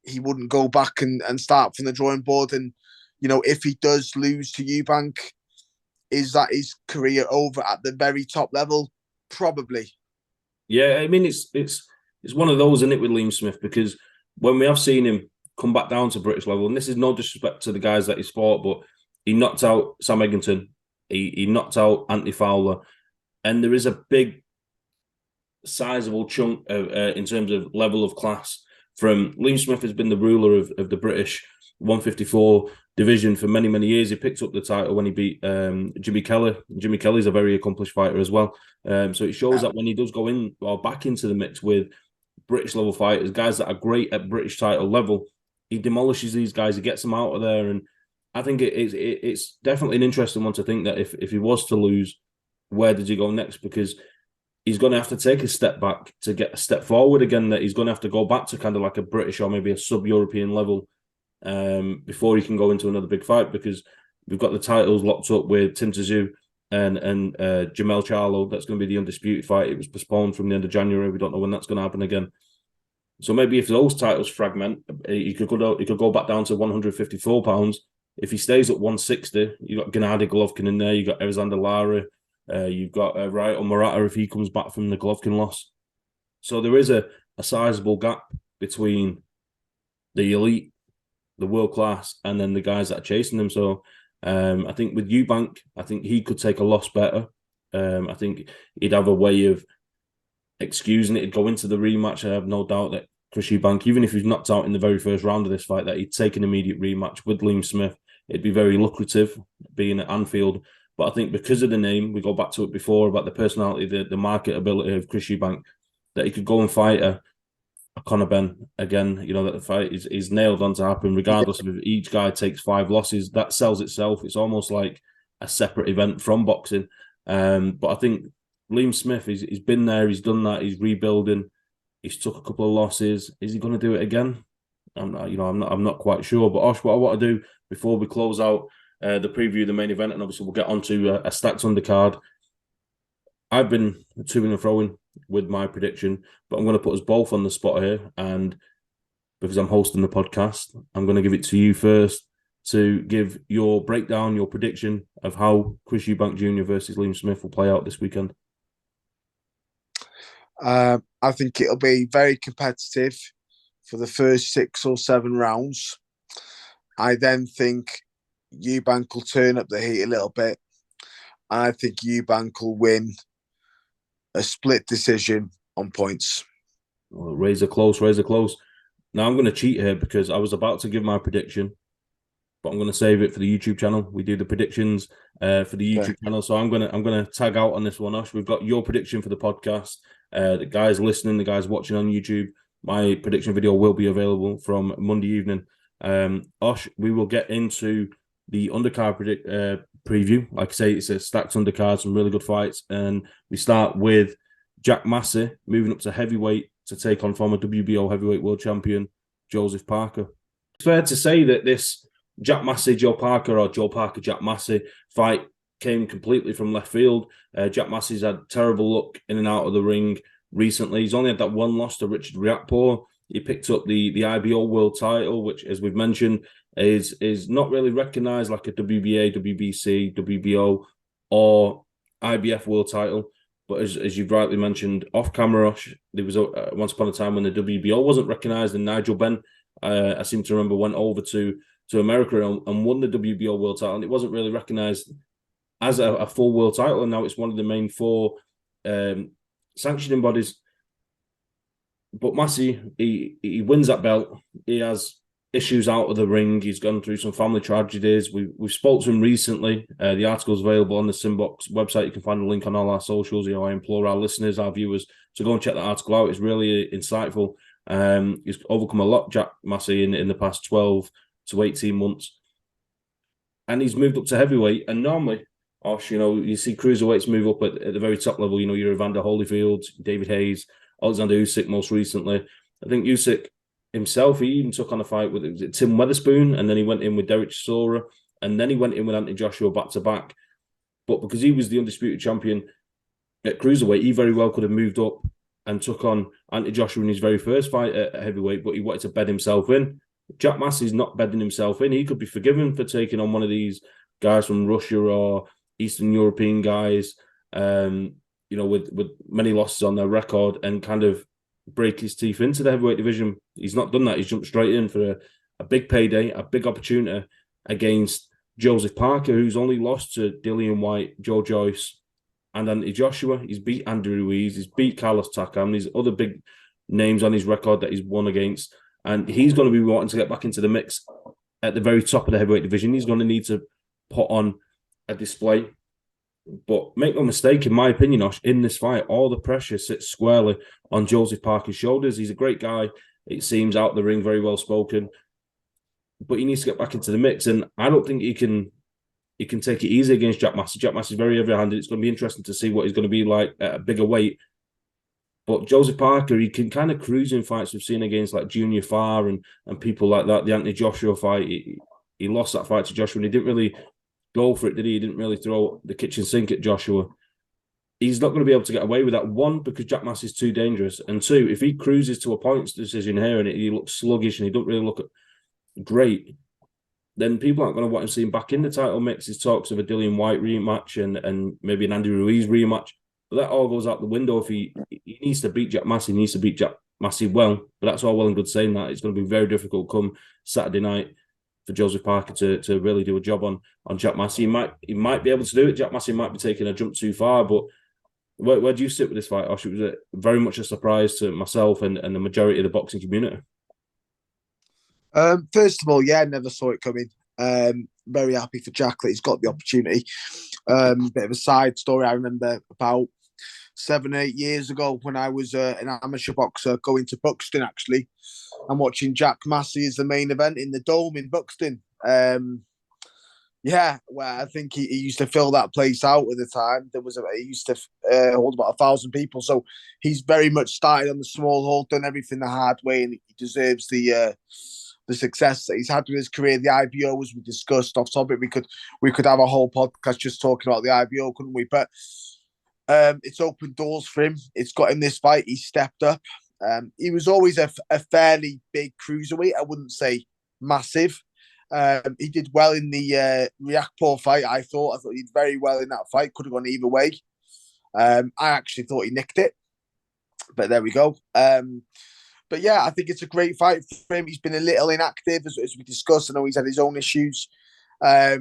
he wouldn't go back and start from the drawing board. And, you know, if he does lose to Eubank, is that his career over at the very top level? Probably. Yeah, I mean, it's one of those, isn't it, with Liam Smith? Because when we have seen him come back down to British level, and this is no disrespect to the guys that he's fought, but he knocked out Sam Eggington, he knocked out Anthony Fowler, and there is a big, sizable chunk of, in terms of level of class from Liam Smith. Has been the ruler of the British 154 division for many, many years. He picked up the title when he beat Jimmy Kelly. Jimmy Kelly's a very accomplished fighter as well. So it shows that when he does go in or back into the mix with British level fighters, guys that are great at British title level, he demolishes these guys. He gets them out of there. And I think it's definitely an interesting one to think that if he was to lose, where does he go next? Because he's going to have to take a step back to get a step forward again, that he's going to have to go back to kind of like a British or maybe a sub-European level before he can go into another big fight, because we've got the titles locked up with Tim Tszyu and Jamel Charlo. That's going to be the undisputed fight. It was postponed from the end of January. We don't know when that's going to happen again. So maybe if those titles fragment, he could go back down to 154 pounds. If he stays at 160, you've got Gennady Golovkin in there. You've got Alexander Lara. You've got Ryo Murata if he comes back from the Golovkin loss. So there is a sizable gap between the elite, the world class, and then the guys that are chasing them. So I think with Eubank, I think he could take a loss better. I think he'd have a way of excusing it. He'd go into the rematch. I have no doubt that Chris Eubank, even if he's knocked out in the very first round of this fight, that he'd take an immediate rematch with Liam Smith. It'd be very lucrative being at Anfield. But I think because of the name, we go back to it before about the personality, the marketability of Chris Eubank, that he could go and fight a Conor Benn again. You know, that the fight is nailed on to happen, regardless of if each guy takes 5 losses. That sells itself. It's almost like a separate event from boxing. But I think Liam Smith, he's been there, he's done that, he's rebuilding. He's took a couple of losses. Is he going to do it again? I'm not quite sure. But Osh, what I want to do before we close out the preview of the main event, and obviously we'll get onto a stacked undercard. I've been to and froing with my prediction, but I'm going to put us both on the spot here, and because I'm hosting the podcast, I'm going to give it to you first to give your breakdown, your prediction of how Chris Eubank Jr. versus Liam Smith will play out this weekend. I think it'll be very competitive for the first 6 or 7 rounds. I then think Eubank will turn up the heat a little bit. And I think Eubank will win a split decision on points. Oh, razor close. Now I'm going to cheat here because I was about to give my prediction, but I'm going to save it for the YouTube channel. We do the predictions for the YouTube channel, so I'm going to tag out on this one, Osh. We've got your prediction for the podcast. The guys listening, the guys watching on YouTube, my prediction video will be available from Monday evening. Osh, we will get into the undercard preview. Like I say, it's a stacked undercard, some really good fights, and we start with Jack Massey moving up to heavyweight to take on former WBO heavyweight world champion Joseph Parker. It's fair to say that this Jack Massey, Joe Parker, or Joe Parker, Jack Massey fight came completely from left field. Jack Massey's had terrible luck in and out of the ring recently. He's only had that one loss to Richard Riakporhe. He picked up the IBO world title, which, as we've mentioned, is not really recognised like a WBA, WBC, WBO, or IBF world title. But as you've rightly mentioned, off camera, there was once upon a time when the WBO wasn't recognised, and Nigel Benn, I seem to remember, went over to America and won the WBO world title, and it wasn't really recognised as a full world title, and now it's one of the main 4 sanctioning bodies. But Massey, he wins that belt. He has issues out of the ring. He's gone through some family tragedies. We've spoke to him recently. The article's available on the SimBoxx website. You can find a link on all our socials. You know, I implore our listeners, our viewers, to go and check that article out. It's really insightful. He's overcome a lot, Jack Massey, in the past 12 to 18 months. and he's moved up to heavyweight. And normally, Osh, you see cruiserweights move up at the very top level. Your Evander Holyfield, David Hayes, Alexander Usyk most recently. I think Usyk himself, he even took on a fight with Tim Weatherspoon, and then he went in with Derek Chisora, and then he went in with Anthony Joshua back-to-back. But because he was the undisputed champion at cruiserweight, he very well could have moved up and took on Anthony Joshua in his very first fight at heavyweight, but he wanted to bed himself in. Jack Massey's not bedding himself in. He could be forgiven for taking on one of these guys from Russia or Eastern European guys, with many losses on their record, and kind of break his teeth into the heavyweight division. He's not done that. He's jumped straight in for a big payday, a big opportunity against Joseph Parker, who's only lost to Dillian White, Joe Joyce, and Anthony Joshua. He's beat Andy Ruiz. He's beat Carlos Takam. There's other big names on his record that he's won against. And he's going to be wanting to get back into the mix at the very top of the heavyweight division. He's going to need to put on a display. But make no mistake, in my opinion, Osh, in this fight, all the pressure sits squarely on Joseph Parker's shoulders. He's a great guy. It seems out the ring, very well spoken. But he needs to get back into the mix. And I don't think he can take it easy against Jack Massey. Jack Massey's very heavy-handed. It's going to be interesting to see what he's going to be like at a bigger weight. But Joseph Parker, he can kind of cruise in fights we've seen against like Junior Farr and people like that. The Anthony Joshua fight, he lost that fight to Joshua and he didn't really go for it, did he? He didn't really throw the kitchen sink at Joshua. He's not going to be able to get away with that. One, because Jack Massey's too dangerous. And two, if he cruises to a points decision here and he looks sluggish and he don't really look great, then people aren't going to want to see him back in the title mix. There's talks of a Dillian White rematch and maybe an Andy Ruiz rematch. But that all goes out the window if he needs to beat Jack Massey. He needs to beat Jack Massey well. But that's all well and good saying that. It's going to be very difficult come Saturday night for Joseph Parker to really do a job on Jack Massey. He might be able to do it. Jack Massey might be taking a jump too far. But where do you sit with this fight, Osh? It was very much a surprise to myself and the majority of the boxing community. First of all, I never saw it coming. Very happy for Jack that he's got the opportunity. Bit of a side story. I remember about 7-8 years ago when I was an amateur boxer going to Buxton actually and watching Jack Massey as the main event in the Dome in Buxton. Well, I think he used to fill that place out at the time. He used to hold about 1,000 people. So he's very much started on the small hole, done everything the hard way, and he deserves the success that he's had with his career. The IBO, as we discussed off topic, we could have a whole podcast just talking about the IBO, couldn't we? But it's opened doors for him. It's got him this fight. He stepped up. He was always a fairly big cruiserweight. I wouldn't say massive. He did well in the Riakporhe fight. I thought he did very well in that fight. Could have gone either way. I actually thought he nicked it, but there we go. But I think it's a great fight for him. He's been a little inactive, as we discussed. I know he's had his own issues. As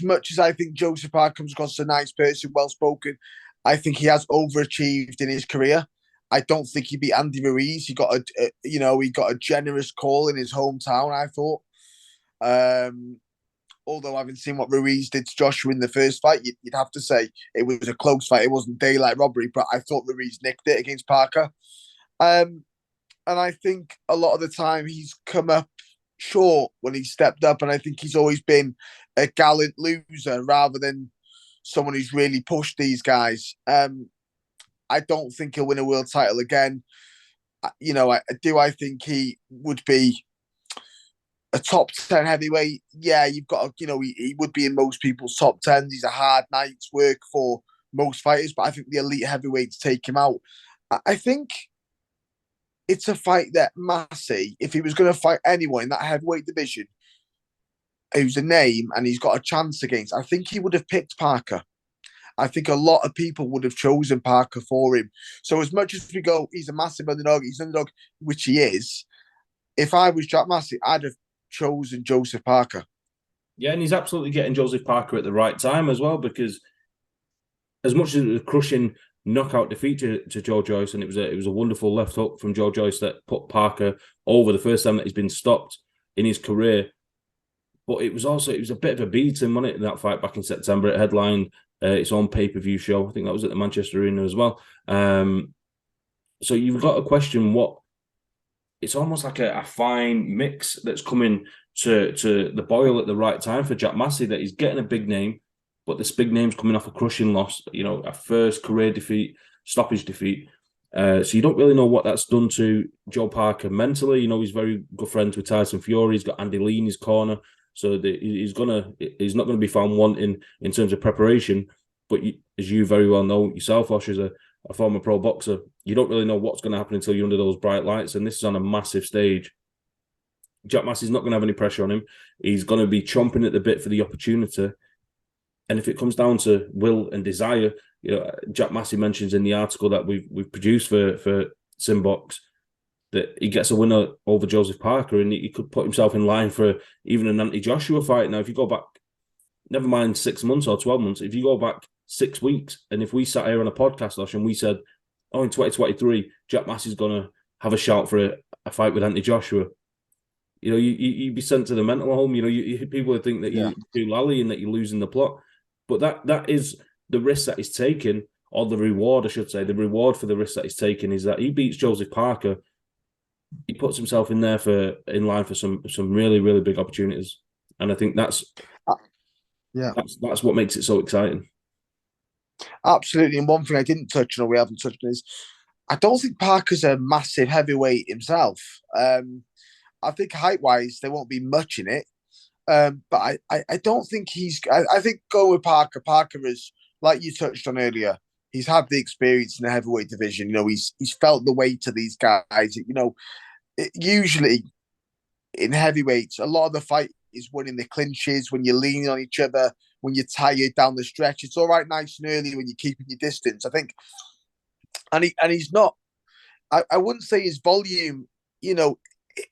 much as I think Joseph Parker comes across as a nice person, well-spoken, I think he has overachieved in his career. I don't think he beat Andy Ruiz. He got a generous call in his hometown, I thought. Although I haven't seen what Ruiz did to Joshua in the first fight, you'd have to say it was a close fight. It wasn't daylight robbery, but I thought Ruiz nicked it against Parker. And I think a lot of the time he's come up short when he stepped up, and I think he's always been a gallant loser rather than someone who's really pushed these guys. I don't think he'll win a world title again. I think he would be a top 10 heavyweight. You've got he would be in most people's top 10s. He's a hard night's work for most fighters, but I think the elite heavyweights take him out. I think it's a fight that Massey, if he was going to fight anyone in that heavyweight division who's a name and he's got a chance against, I think he would have picked Parker. I think a lot of people would have chosen Parker for him. So as much as we go, he's a massive underdog, he's an underdog, which he is. If I was Jack Massey, I'd have chosen Joseph Parker. Yeah, and he's absolutely getting Joseph Parker at the right time as well, because as much as it was a crushing knockout defeat to Joe Joyce, and it was a wonderful left hook from Joe Joyce that put Parker over the first time that he's been stopped in his career. But it was a bit of a beating, wasn't it, in that fight back in September? It headlined its own pay-per-view show. I think that was at the Manchester Arena as well. So you've got to question it's almost like a fine mix that's coming to the boil at the right time for Jack Massey, that he's getting a big name, but this big name's coming off a crushing loss, a first career defeat, stoppage defeat. So you don't really know what that's done to Joe Parker mentally. He's very good friends with Tyson Fury. He's got Andy Lee in his corner, so he's not gonna be found wanting in terms of preparation. But as you very well know yourself, Osh, as a former pro boxer, you don't really know what's going to happen until you're under those bright lights, and this is on a massive stage. Jack Massey's not going to have any pressure on him. He's going to be chomping at the bit for the opportunity. And if it comes down to will and desire, Jack Massey mentions in the article that we've produced for SimBoxx that he gets a winner over Joseph Parker, and he could put himself in line for even an anti-Joshua fight. Now, if you go back, never mind 6 months or 12 months, if you go back 6 weeks, and if we sat here on a podcast, Osh, and we said, in 2023, Jack Massey's going to have a shout for a fight with anti-Joshua, you'd be sent to the mental home. People would think that you're too lally and that you're losing the plot. But that is the risk that he's taking, or the reward, I should say. The reward for the risk that he's taking is that he beats Joseph Parker. He puts himself in line for some really, really big opportunities. And I think that's what makes it so exciting. Absolutely. And one thing I didn't touch on, or we haven't touched on, is I don't think Parker's a massive heavyweight himself. I think height-wise, there won't be much in it. But I don't think I think going with Parker is, like you touched on earlier, he's had the experience in the heavyweight division. He's felt the weight of these guys. Usually in heavyweights, a lot of the fight is won in the clinches, when you're leaning on each other, when you're tired down the stretch. It's all right nice and early when you're keeping your distance, I think. And he's not, I wouldn't say his volume, he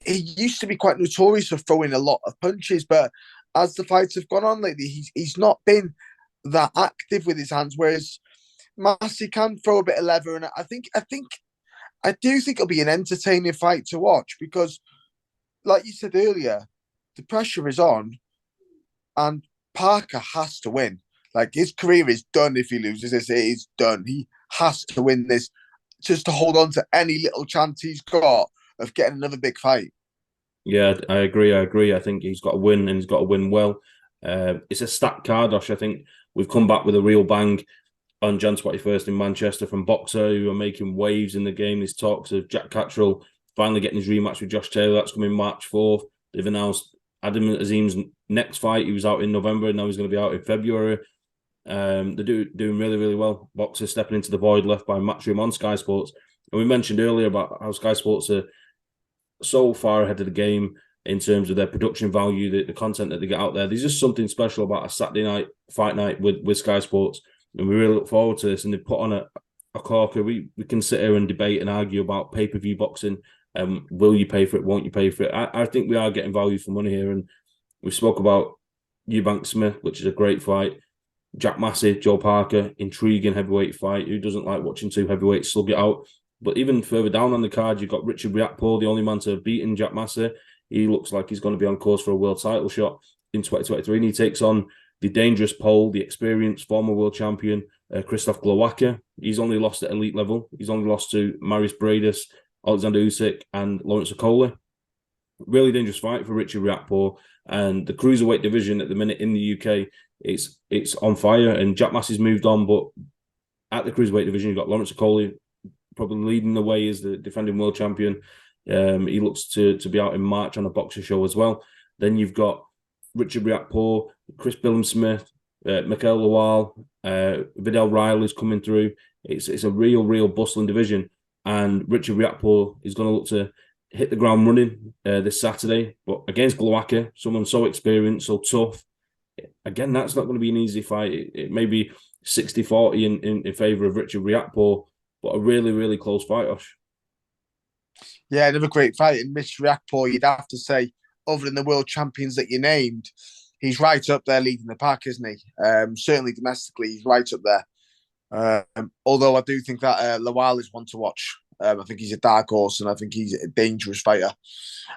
used to be quite notorious for throwing a lot of punches, but as the fights have gone on lately, he's not been that active with his hands, whereas Massey can throw a bit of leather. And I do think it'll be an entertaining fight to watch, because like you said earlier, the pressure is on and Parker has to win. Like, his career is done if he loses this. It is done. He has to win this just to hold on to any little chance he's got of getting another big fight. Yeah, I agree. I think he's got to win, and he's got to win well. It's a stacked card, Osh. I think we've come back with a real bang on Jan 21st in Manchester from Boxxer, who are making waves in the game. There's talks of Jack Catterall finally getting his rematch with Josh Taylor. That's coming March 4th. They've announced Adam Azim's next fight. He was out in November, and now he's going to be out in February. They're doing really, really well. Boxxer stepping into the void left by Matchroom on Sky Sports. And we mentioned earlier about how Sky Sports are so far ahead of the game in terms of their production value, the content that they get out there. There's just something special about a Saturday night fight night with Sky Sports, and we really look forward to this. And they put on a corker. We can sit here and debate and argue about pay-per-view boxing. Will you pay for it? Won't you pay for it? I think we are getting value for money here. And we spoke about Eubank Smith, which is a great fight. Jack Massey, Joe Parker, intriguing heavyweight fight. Who doesn't like watching two heavyweights slug it out? But even further down on the card, you've got Richard Riakporhe, the only man to have beaten Jack Massey. He looks like he's going to be on course for a world title shot in 2023. And he takes on the dangerous Pole, the experienced former world champion, Krzysztof Glowacki. He's only lost at elite level. He's only lost to Marius Bradis, Alexander Usyk, and Lawrence Okolie. Really dangerous fight for Richard Riakporhe. And the cruiserweight division at the minute in the UK, it's on fire. And Jack Massey's moved on, but at the cruiserweight division, you've got Lawrence Okolie probably leading the way as the defending world champion. He looks to be out in March on a Boxxer show as well. Then you've got Richard Riakporhe, Chris Smith, Mikael Lawal, Vidal Riley's coming through. It's a real bustling division. And Richard Riakporhe is going to look to hit the ground running this Saturday. But against Glowacki, someone so experienced, so tough, again, that's not going to be an easy fight. It may be 60-40 in favour of Richard Riakporhe, but a really close fight, Osh. Yeah, another great fight. And Mr. Riakporhe, you'd have to say, other than the world champions that you named, he's right up there leading the pack, isn't he? Certainly domestically, he's right up there. Although I do think that Lawal is one to watch. I think he's a dark horse, and I think he's a dangerous fighter.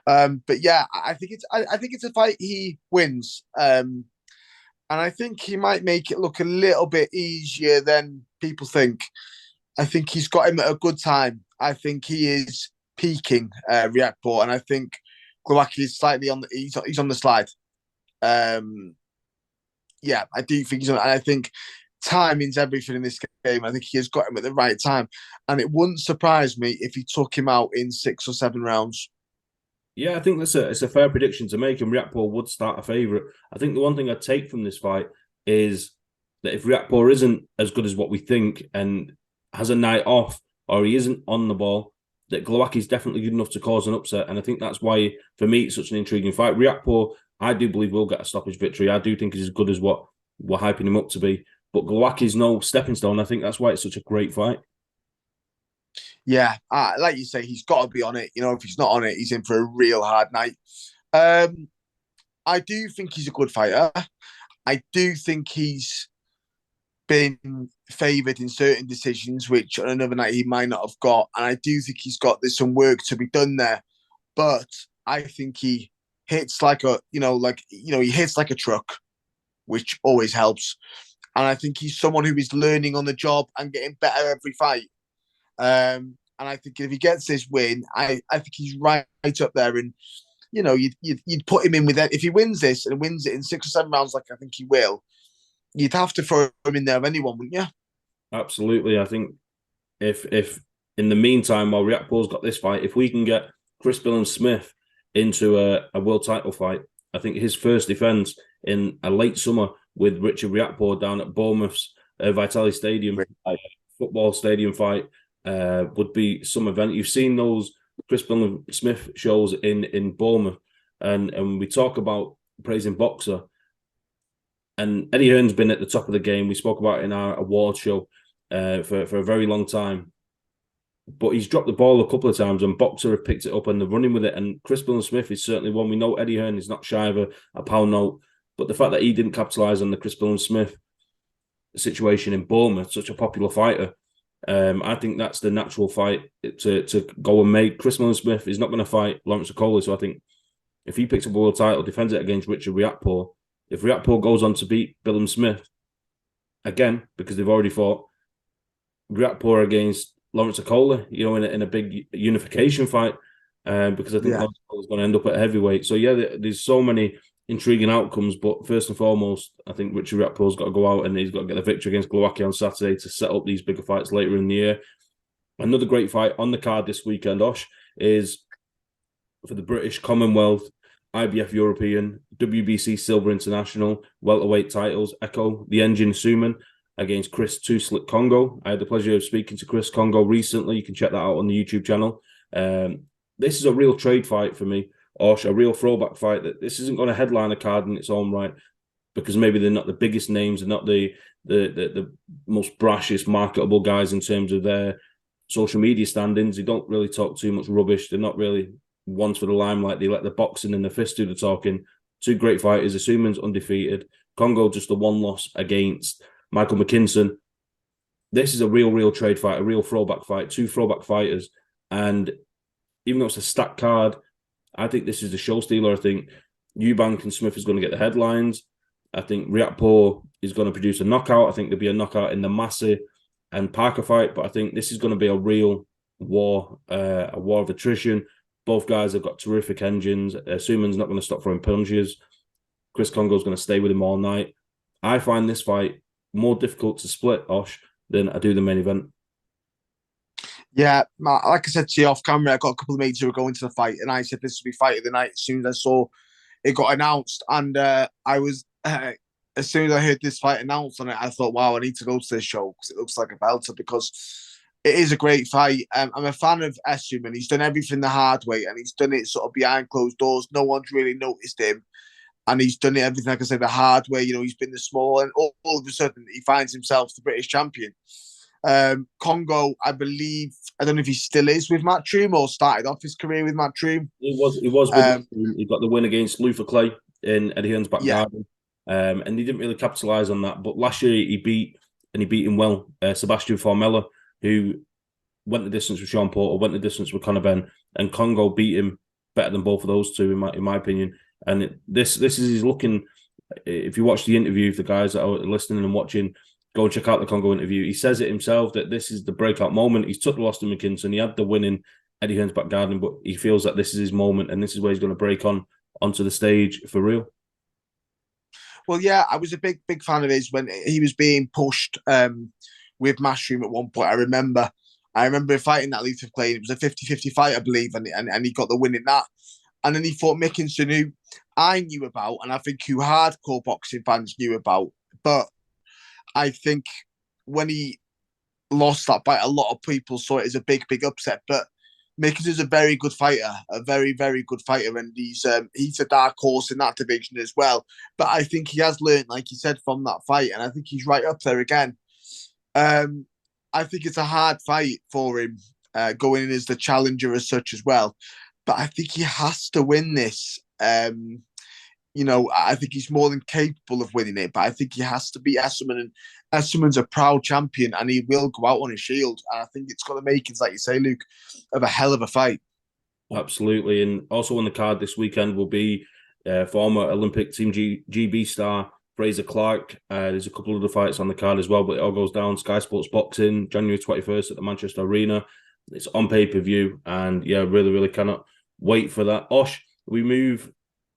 But yeah, I think it's a fight he wins. And I think he might make it look a little bit easier than people think. I think he's got him at a good time. I think he is peaking Riakporhe, and I think Glowacki is slightly on the he's on the slide. Yeah, I do think he's on. And I think timing's everything in this game. I think he has got him at the right time, and it wouldn't surprise me if he took him out in 6 or 7 rounds. Yeah, I think it's a fair prediction to make, and Riakporhe would start a favourite. I think the one thing I'd take from this fight is that if Riakporhe isn't as good as what we think and has a night off, or he isn't on the ball, that Glowacki is definitely good enough to cause an upset. And I think that's why, for me, it's such an intriguing fight. Riakporhe, I do believe, will get a stoppage victory. I do think he's as good as what we're hyping him up to be. But Glowacki is no stepping stone. I think that's why it's such a great fight. Yeah, like you say, he's got to be on it. You know, if he's not on it, he's in for a real hard night. I do think he's a good fighter. I do think he's been favoured in certain decisions, which on another night he might not have got. And I do think there's some work to be done there. But I think he hits like he hits like a truck, which always helps. And I think he's someone who is learning on the job and getting better every fight. And I think if he gets this win, I think he's right up there. And, you know, you'd put him in with that. If he wins this and wins it in 6 or 7 rounds, like I think he will, you'd have to throw him in there of anyone, wouldn't you? Absolutely. I think if in the meantime, while Riakporhe's got this fight, if we can get Chris Smith into a world title fight, I think his first defence in a late summer with Richard Riakporhe down at Bournemouth's Vitality Stadium, football stadium fight, would be some event. You've seen those Chris Smith shows in Bournemouth, and we talk about praising Boxxer. And Eddie Hearn's been at the top of the game. We spoke about it in our award show for a very long time. But he's dropped the ball a couple of times, and Boxxer have picked it up and they're running with it. And Chris Smith is certainly one. We know Eddie Hearn is not shy of a pound note, but the fact that he didn't capitalise on the Chris Smith situation in Bournemouth, such a popular fighter, I think that's the natural fight to go and make. Chris Smith is not going to fight Lawrence Okolie, so I think if he picks up a world title, defends it against Richard Riakporhe, if Riakporhe goes on to beat Billum Smith again, because they've already fought Riakporhe against Lawrence Okolie, you know, in a big unification fight, because I think Lawrence Okolie is going to end up at heavyweight. So yeah, there's so many intriguing outcomes, but first and foremost, I think Richard Riakporhe's got to go out and he's got to get the victory against Glowacki on Saturday to set up these bigger fights later in the year. Another great fight on the card this weekend, Osh, is for the British Commonwealth, IBF European, WBC Silver International, welterweight titles, Ekow the Engine Essuman against Chris Too Slick Kongo. I had the pleasure of speaking to Chris Kongo recently. You can check that out on the YouTube channel. This is a real trade fight for me, Osh, a real throwback fight. That this isn't going to headline a card in its own right, because maybe they're not the biggest names, they're not the most brashest, marketable guys in terms of their social media standings. They don't really talk too much rubbish. They're not really ones for the limelight. They let the boxing and the fist do the talking. Two great fighters. Essuman's undefeated. Kongo just a one loss against Michael McKinson. This is a real trade fight, a real throwback fight. Two throwback fighters. And even though it's a stacked card, I think this is the show stealer. I think Eubank and Smith is going to get the headlines. I think Riakporhe is going to produce a knockout. I think there'll be a knockout in the Massey and Parker fight. But I think this is going to be a real war, a war of attrition. Both guys have got terrific engines. Essuman's not going to stop throwing punches. Chris Kongo's going to stay with him all night. I find this fight more difficult to split, Osh, than I do the main event. Yeah, like I said to you off camera, I got a couple of mates who were going to the fight, and I said this would be fight of the night as soon as I saw it got announced. And I was, as soon as I heard this fight announced on it, I thought, wow, I need to go to this show because it looks like a belter, because it is a great fight. I'm a fan of Essuman. He's done everything the hard way, and he's done it sort of behind closed doors. No one's really noticed him. And he's done it everything, like I said, the hard way. You know, he's been the small, and all of a sudden he finds himself the British champion. Kongo, I believe, I don't know if he still is with Matchroom or started off his career with Matchroom. He was with Matchroom. He got the win against Luther Clay in Eddie Hearn's back garden. And he didn't really capitalise on that. But last year he beat him well, Sebastian Formella, who went the distance with Sean Porter, went the distance with Conor Benn, and Kongo beat him better than both of those two, in my opinion. And this is his looking. If you watch the interview, the guys that are listening and watching, go and check out the Kongo interview. He says it himself that this is the breakout moment. He's took the loss to McKinson. He had the winning Eddie Hearn's back gardening, but he feels that this is his moment and this is where he's going to break onto the stage for real. Well, yeah, I was a big fan of his when he was being pushed with Matchroom at one point. I remember fighting that Lethal Clay. It was a 50-50 fight, I believe, and he got the win in that. And then he fought Mickinson, who I knew about, and I think who hardcore boxing fans knew about. But I think when he lost that fight, a lot of people saw it as a big upset. But Mickinson's a very good fighter, a very good fighter, and he's a dark horse in that division as well. But I think he has learned, like you said, from that fight, and I think he's right up there again. I think it's a hard fight for him going in as the challenger as such as well. But I think he has to win this. I think he's more than capable of winning it, but I think he has to beat Essuman. And Essuman's a proud champion, and he will go out on his shield. And I think it's got the makings, like you say, Luke, of a hell of a fight. Absolutely. And also on the card this weekend will be former Olympic Team GB star Fraser Clark. There's a couple of other fights on the card as well, but it all goes down Sky Sports Boxing, January 21st at the Manchester Arena. It's on pay-per-view, and yeah, really cannot wait for that. Osh, we move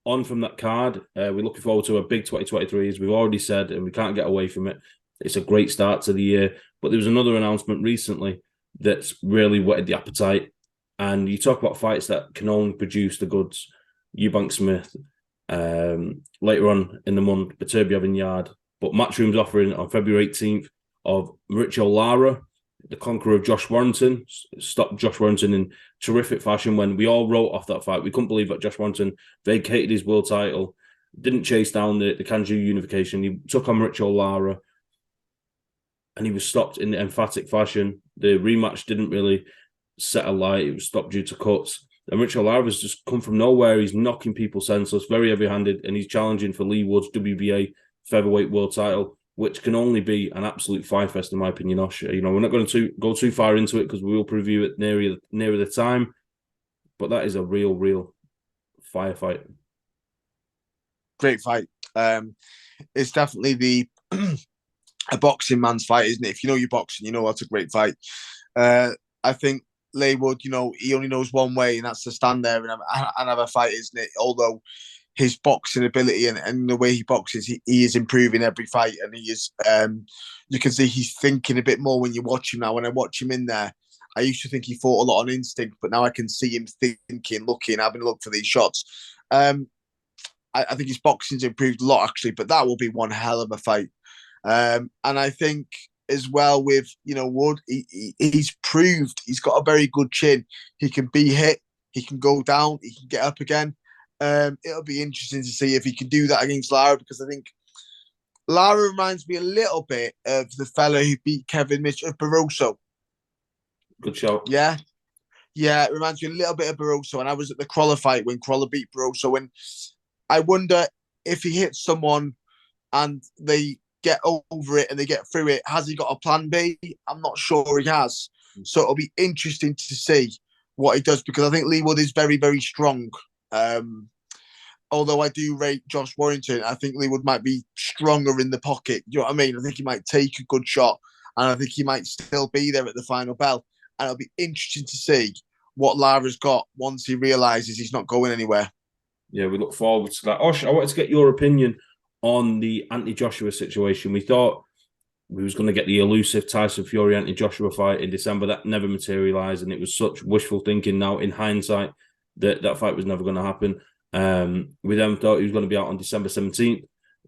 on from that card. We're looking forward to a big 2023, as we've already said, and we can't get away from it. It's a great start to the year. But there was another announcement recently that's really whetted the appetite. And you talk about fights that can only produce the goods. Eubank Smith, later on in the month, Beterbiev in Yard. But Matchroom's offering on February 18th of Mauricio Lara, the conqueror of Josh Warrington. Stopped Josh Warrington in terrific fashion when we all wrote off that fight. We couldn't believe that Josh Warrington vacated his world title, didn't chase down the Kanju unification. He took on Mauricio Lara, and he was stopped in emphatic fashion. The rematch didn't really set alight. It was stopped due to cuts. And Richard Riakporhe just come from nowhere. He's knocking people senseless, very heavy-handed, and he's challenging for Lee Wood's WBA featherweight world title, which can only be an absolute fight-fest, in my opinion, Osh. We're not going to go too far into it because we will preview it nearer the time. But that is a real firefight. Great fight. It's definitely a boxing man's fight, isn't it? If you know your boxing, you know that's a great fight. I think Laywood, he only knows one way, and that's to stand there and have a fight, isn't it? Although his boxing ability and the way he boxes, he is improving every fight, and he is. You can see he's thinking a bit more when you watch him now. When I watch him in there, I used to think he fought a lot on instinct, but now I can see him thinking, looking, having a look for these shots. I think his boxing's improved a lot, actually, but that will be one hell of a fight. And I think as well with Wood, he's proved he's got a very good chin. He can be hit, he can go down, he can get up again. It'll be interesting to see if he can do that against Lara, because I think Lara reminds me a little bit of the fella who beat Kevin Mitchell, Barroso. Good shot. Yeah, it reminds me a little bit of Barroso. And I was at the Crawler fight when Crawler beat Barroso, and I wonder if he hits someone and they get over it and they get through it, has he got a plan B? I'm not sure he has. So it'll be interesting to see what he does, because I think Lee Wood is very, very strong. Although I do rate Josh Warrington, I think Lee Wood might be stronger in the pocket. You know what I mean? I think he might take a good shot, and I think he might still be there at the final bell. And it'll be interesting to see what Lara's got once he realises he's not going anywhere. Yeah, we look forward to that. Osh, I wanted to get your opinion on the Anthony Joshua situation. We thought we was going to get the elusive Tyson Fury Anthony Joshua fight in December. That never materialised, and it was such wishful thinking now in hindsight that fight was never going to happen. We then thought he was going to be out on December 17th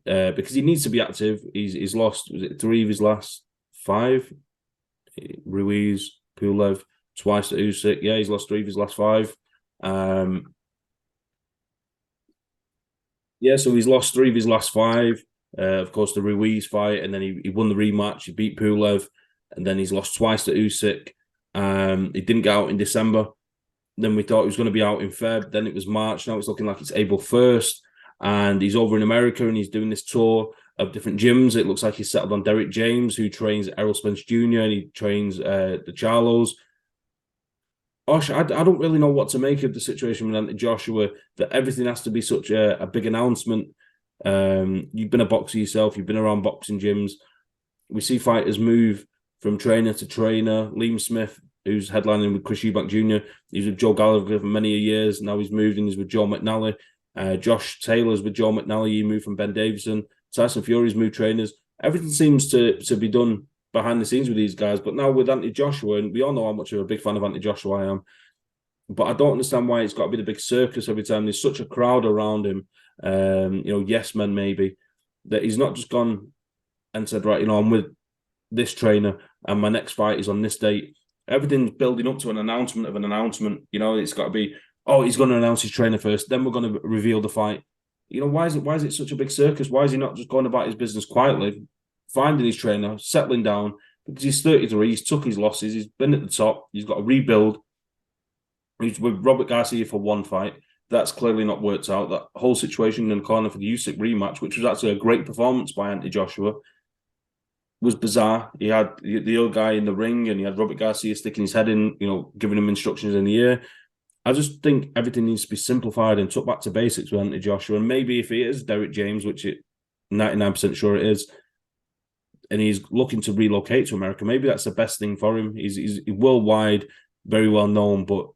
because he needs to be active. He's lost, was it 3 of his last 5? Ruiz, Pulev, twice to Usyk. Yeah, he's lost 3 of his last 5. So he's lost 3 of his last 5. Of course, the Ruiz fight, and then he won the rematch. He beat Pulev, and then he's lost twice to Usyk. He didn't get out in December. Then we thought he was going to be out in Feb. Then it was March. Now it's looking like it's April 1st. And he's over in America, and he's doing this tour of different gyms. It looks like he's settled on Derek James, who trains Errol Spence Jr., and he trains the Charlos. Osh, I don't really know what to make of the situation with Anthony Joshua, that everything has to be such a big announcement. You've been a boxer yourself. You've been around boxing gyms. We see fighters move from trainer to trainer. Liam Smith who's headlining with Chris Eubank Jr. He's with Joe Gallagher for many years. Now he's moved and he's with Joe McNally. Josh Taylor's with Joe McNally. He moved from Ben Davison. Tyson Fury's moved trainers. Everything seems to be done behind the scenes with these guys. But now with Anthony Joshua, and we all know how much of a big fan of Anthony Joshua I am, but I don't understand why it's got to be the big circus every time. There's such a crowd around him, yes men maybe, that he's not just gone and said, right, I'm with this trainer and my next fight is on this date. Everything's building up to an announcement of an announcement. It's got to be, he's going to announce his trainer first, then we're going to reveal the fight. Why is it such a big circus? Why is he not just going about his business quietly, finding his trainer, settling down? Because he's 33, he's took his losses, he's been at the top, he's got to rebuild. He's with Robert Garcia for one fight. That's clearly not worked out. That whole situation in the corner for the Usyk rematch, which was actually a great performance by Anthony Joshua, was bizarre. He had the old guy in the ring and he had Robert Garcia sticking his head in, giving him instructions in the ear. I just think everything needs to be simplified and took back to basics with Anthony Joshua. And maybe if he is Derek James, which it 99% sure it is, and he's looking to relocate to America, maybe that's the best thing for him. He's worldwide, very well known, but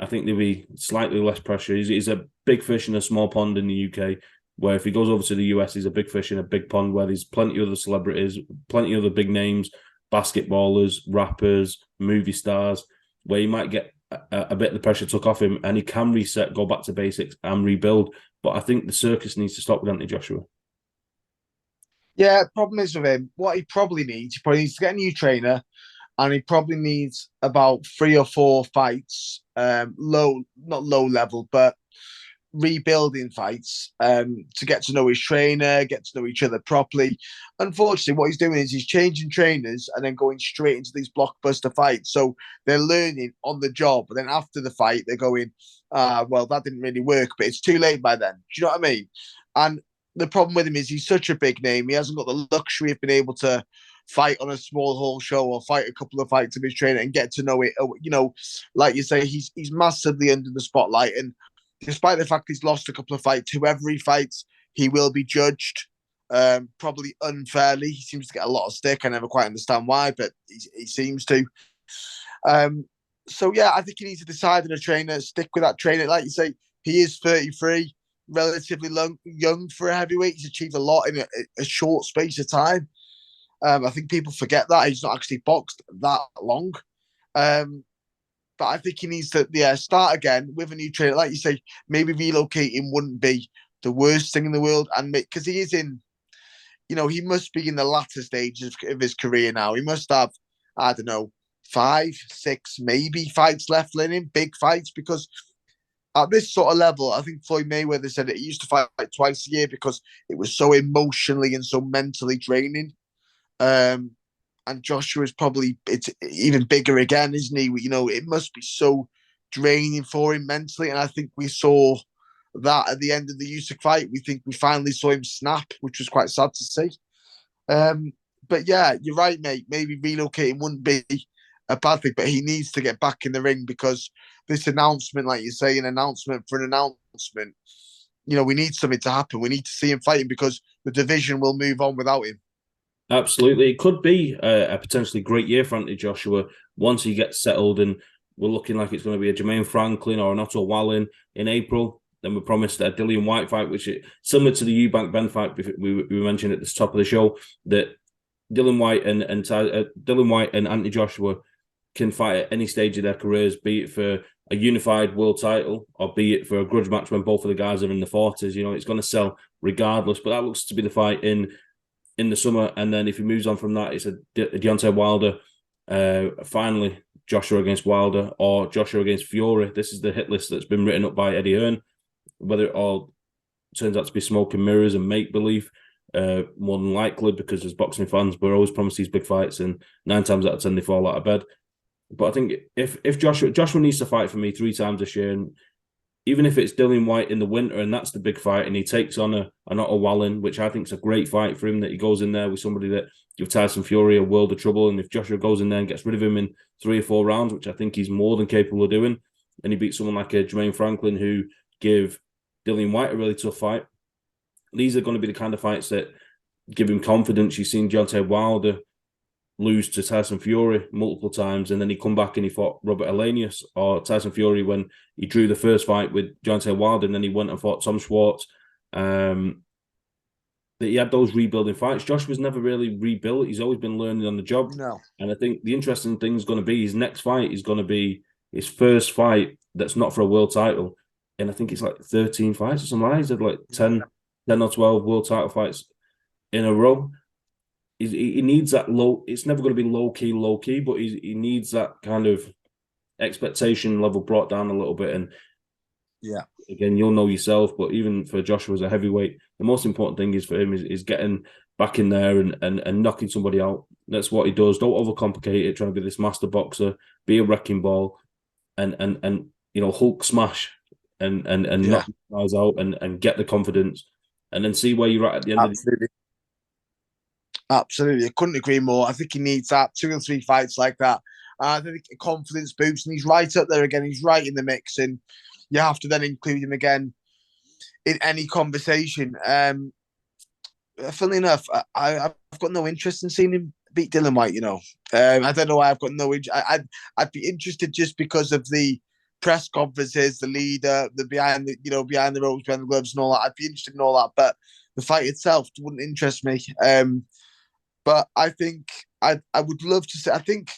I think there'll be slightly less pressure. He's a big fish in a small pond in the UK, where if he goes over to the US, he's a big fish in a big pond where there's plenty of other celebrities, plenty of other big names, basketballers, rappers, movie stars, where he might get a bit of the pressure took off him and he can reset, go back to basics and rebuild. But I think the circus needs to stop with Anthony Joshua. Yeah, problem is with him, what he probably needs to get a new trainer, and he probably needs about 3 or 4 fights, not low level, but rebuilding fights, to get to know his trainer, get to know each other properly. Unfortunately, what he's doing is he's changing trainers and then going straight into these blockbuster fights. So they're learning on the job, but then after the fight, they're going, well, that didn't really work, but it's too late by then. Do you know what I mean? And the problem with him is he's such a big name. He hasn't got the luxury of being able to fight on a small hall show or fight a couple of fights of his trainer and get to know it. Like you say, he's massively under the spotlight. And despite the fact he's lost a couple of fights, whoever he fights, he will be judged, probably unfairly. He seems to get a lot of stick. I never quite understand why, but he seems to. So, yeah, I think he needs to decide on a trainer, stick with that trainer. Like you say, he is 33, relatively young for a heavyweight. He's achieved a lot in a short space of time. I think people forget that. He's not actually boxed that long. But I think he needs to start again with a new trainer. Like you say, maybe relocating wouldn't be the worst thing in the world. And because he is in, he must be in the latter stages of his career now. He must have, 5, 6, maybe fights left in him, big fights, because at this sort of level, I think Floyd Mayweather said that he used to fight like twice a year because it was so emotionally and so mentally draining. And Joshua's it's even bigger again, isn't he? It must be so draining for him mentally. And I think we saw that at the end of the Usyk fight. We think we finally saw him snap, which was quite sad to see. But yeah, you're right, mate. Maybe relocating wouldn't be a bad thing, but he needs to get back in the ring because this announcement, like you say, an announcement for an announcement, we need something to happen. We need to see him fighting because the division will move on without him. Absolutely. It could be a potentially great year for Anthony Joshua once he gets settled, and we're looking like it's going to be a Jermaine Franklin or an Otto Wallin in April. Then we promised a Dillian White fight, which is similar to the Eubank Ben fight we mentioned at the top of the show, that Dillian White and Anthony Joshua can fight at any stage of their careers, be it for a unified world title or be it for a grudge match when both of the guys are in the 40s. It's going to sell regardless, but that looks to be the fight in the summer. And then if he moves on from that, it's a Deontay Wilder, finally Joshua against Wilder or Joshua against Fury. This is the hit list that's been written up by Eddie Hearn. Whether it all turns out to be smoke and mirrors and make-believe, more than likely, because as boxing fans, we're always promised these big fights and 9 times out of 10 they fall out of bed. But I think if Joshua needs to fight for me 3 times this year, and even if it's Dillian White in the winter and that's the big fight and he takes on an Otto Wallin, which I think is a great fight for him, that he goes in there with somebody that give Tyson Fury a world of trouble, and if Joshua goes in there and gets rid of him in 3 or 4 rounds, which I think he's more than capable of doing, and he beats someone like a Jermaine Franklin who give Dillian White a really tough fight, these are going to be the kind of fights that give him confidence. You've seen Deontay Wilder lose to Tyson Fury multiple times, and then he come back and he fought Robert Elenius, or Tyson Fury when he drew the first fight with Deontay Wilder, and then he went and fought Tom Schwartz. That he had those rebuilding fights. Josh was never really rebuilt. He's always been learning on the job. No. And I think the interesting thing is going to be his next fight is going to be his first fight that's not for a world title. And I think it's like 13 fights or something. He's had like 10 or 12 world title fights in a row. He needs that low. It's never going to be low key, but he needs that kind of expectation level brought down a little bit. And yeah, again, you'll know yourself, but even for Joshua as a heavyweight, the most important thing is for him is getting back in there and knocking somebody out. That's what he does. Don't overcomplicate it, trying to be this master boxer, be a wrecking ball, and Hulk smash and knock guys out and get the confidence, and then see where you're at the end of the day. Absolutely. I couldn't agree more. I think he needs that 2 or 3 fights like that. I think a confidence boost, and he's right up there again. He's right in the mix, and you have to then include him again in any conversation. Funnily enough, I've got no interest in seeing him beat Dillian Whyte. I don't know why I've got no interest. I'd be interested just because of the press conferences, the leader, the behind the ropes, behind the gloves, and all that. I'd be interested in all that, but the fight itself wouldn't interest me. But I think I would love to see. I think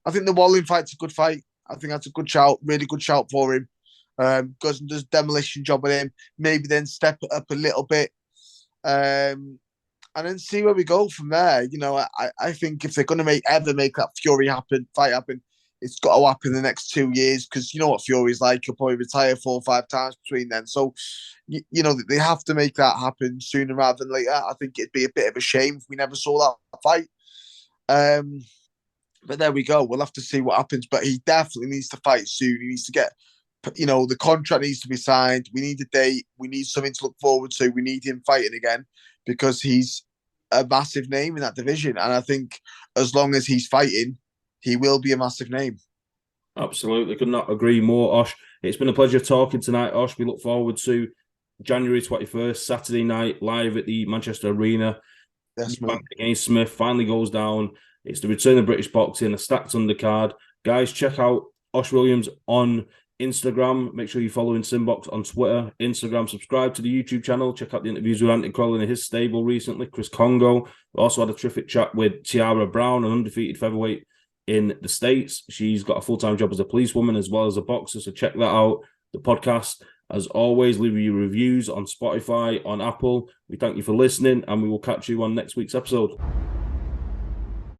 the Wallin fight's a good fight. I think that's a good shout, really good shout for him. Goes and does a demolition job on him. Maybe then step it up a little bit, and then see where we go from there. I think if they're going to ever make that fight happen, it's got to happen in the next 2 years, because you know what Fury's like. He'll probably retire 4 or 5 times between then. So, they have to make that happen sooner rather than later. I think it'd be a bit of a shame if we never saw that fight. But there we go. We'll have to see what happens. But he definitely needs to fight soon. He needs to get, the contract needs to be signed. We need a date. We need something to look forward to. We need him fighting again, because he's a massive name in that division. And I think as long as he's fighting, he will be a massive name. Absolutely. Could not agree more, Osh. It's been a pleasure talking tonight, Osh. We look forward to January 21st, Saturday night, live at the Manchester Arena. Yes, Eubank against Smith finally goes down. It's the return of British boxing, a stacked undercard. Guys, check out Osh Williams on Instagram. Make sure you're following SimBoxx on Twitter, Instagram. Subscribe to the YouTube channel. Check out the interviews with Anthony Crowley in his stable recently, Chris Kongo. We also had a terrific chat with Tiara Brown, an undefeated featherweight in the States. She's got a full-time job as a policewoman as well as a boxer, so check that out. The podcast, as always, leave your reviews on Spotify, on Apple. We thank you for listening, and we will catch you on next week's episode.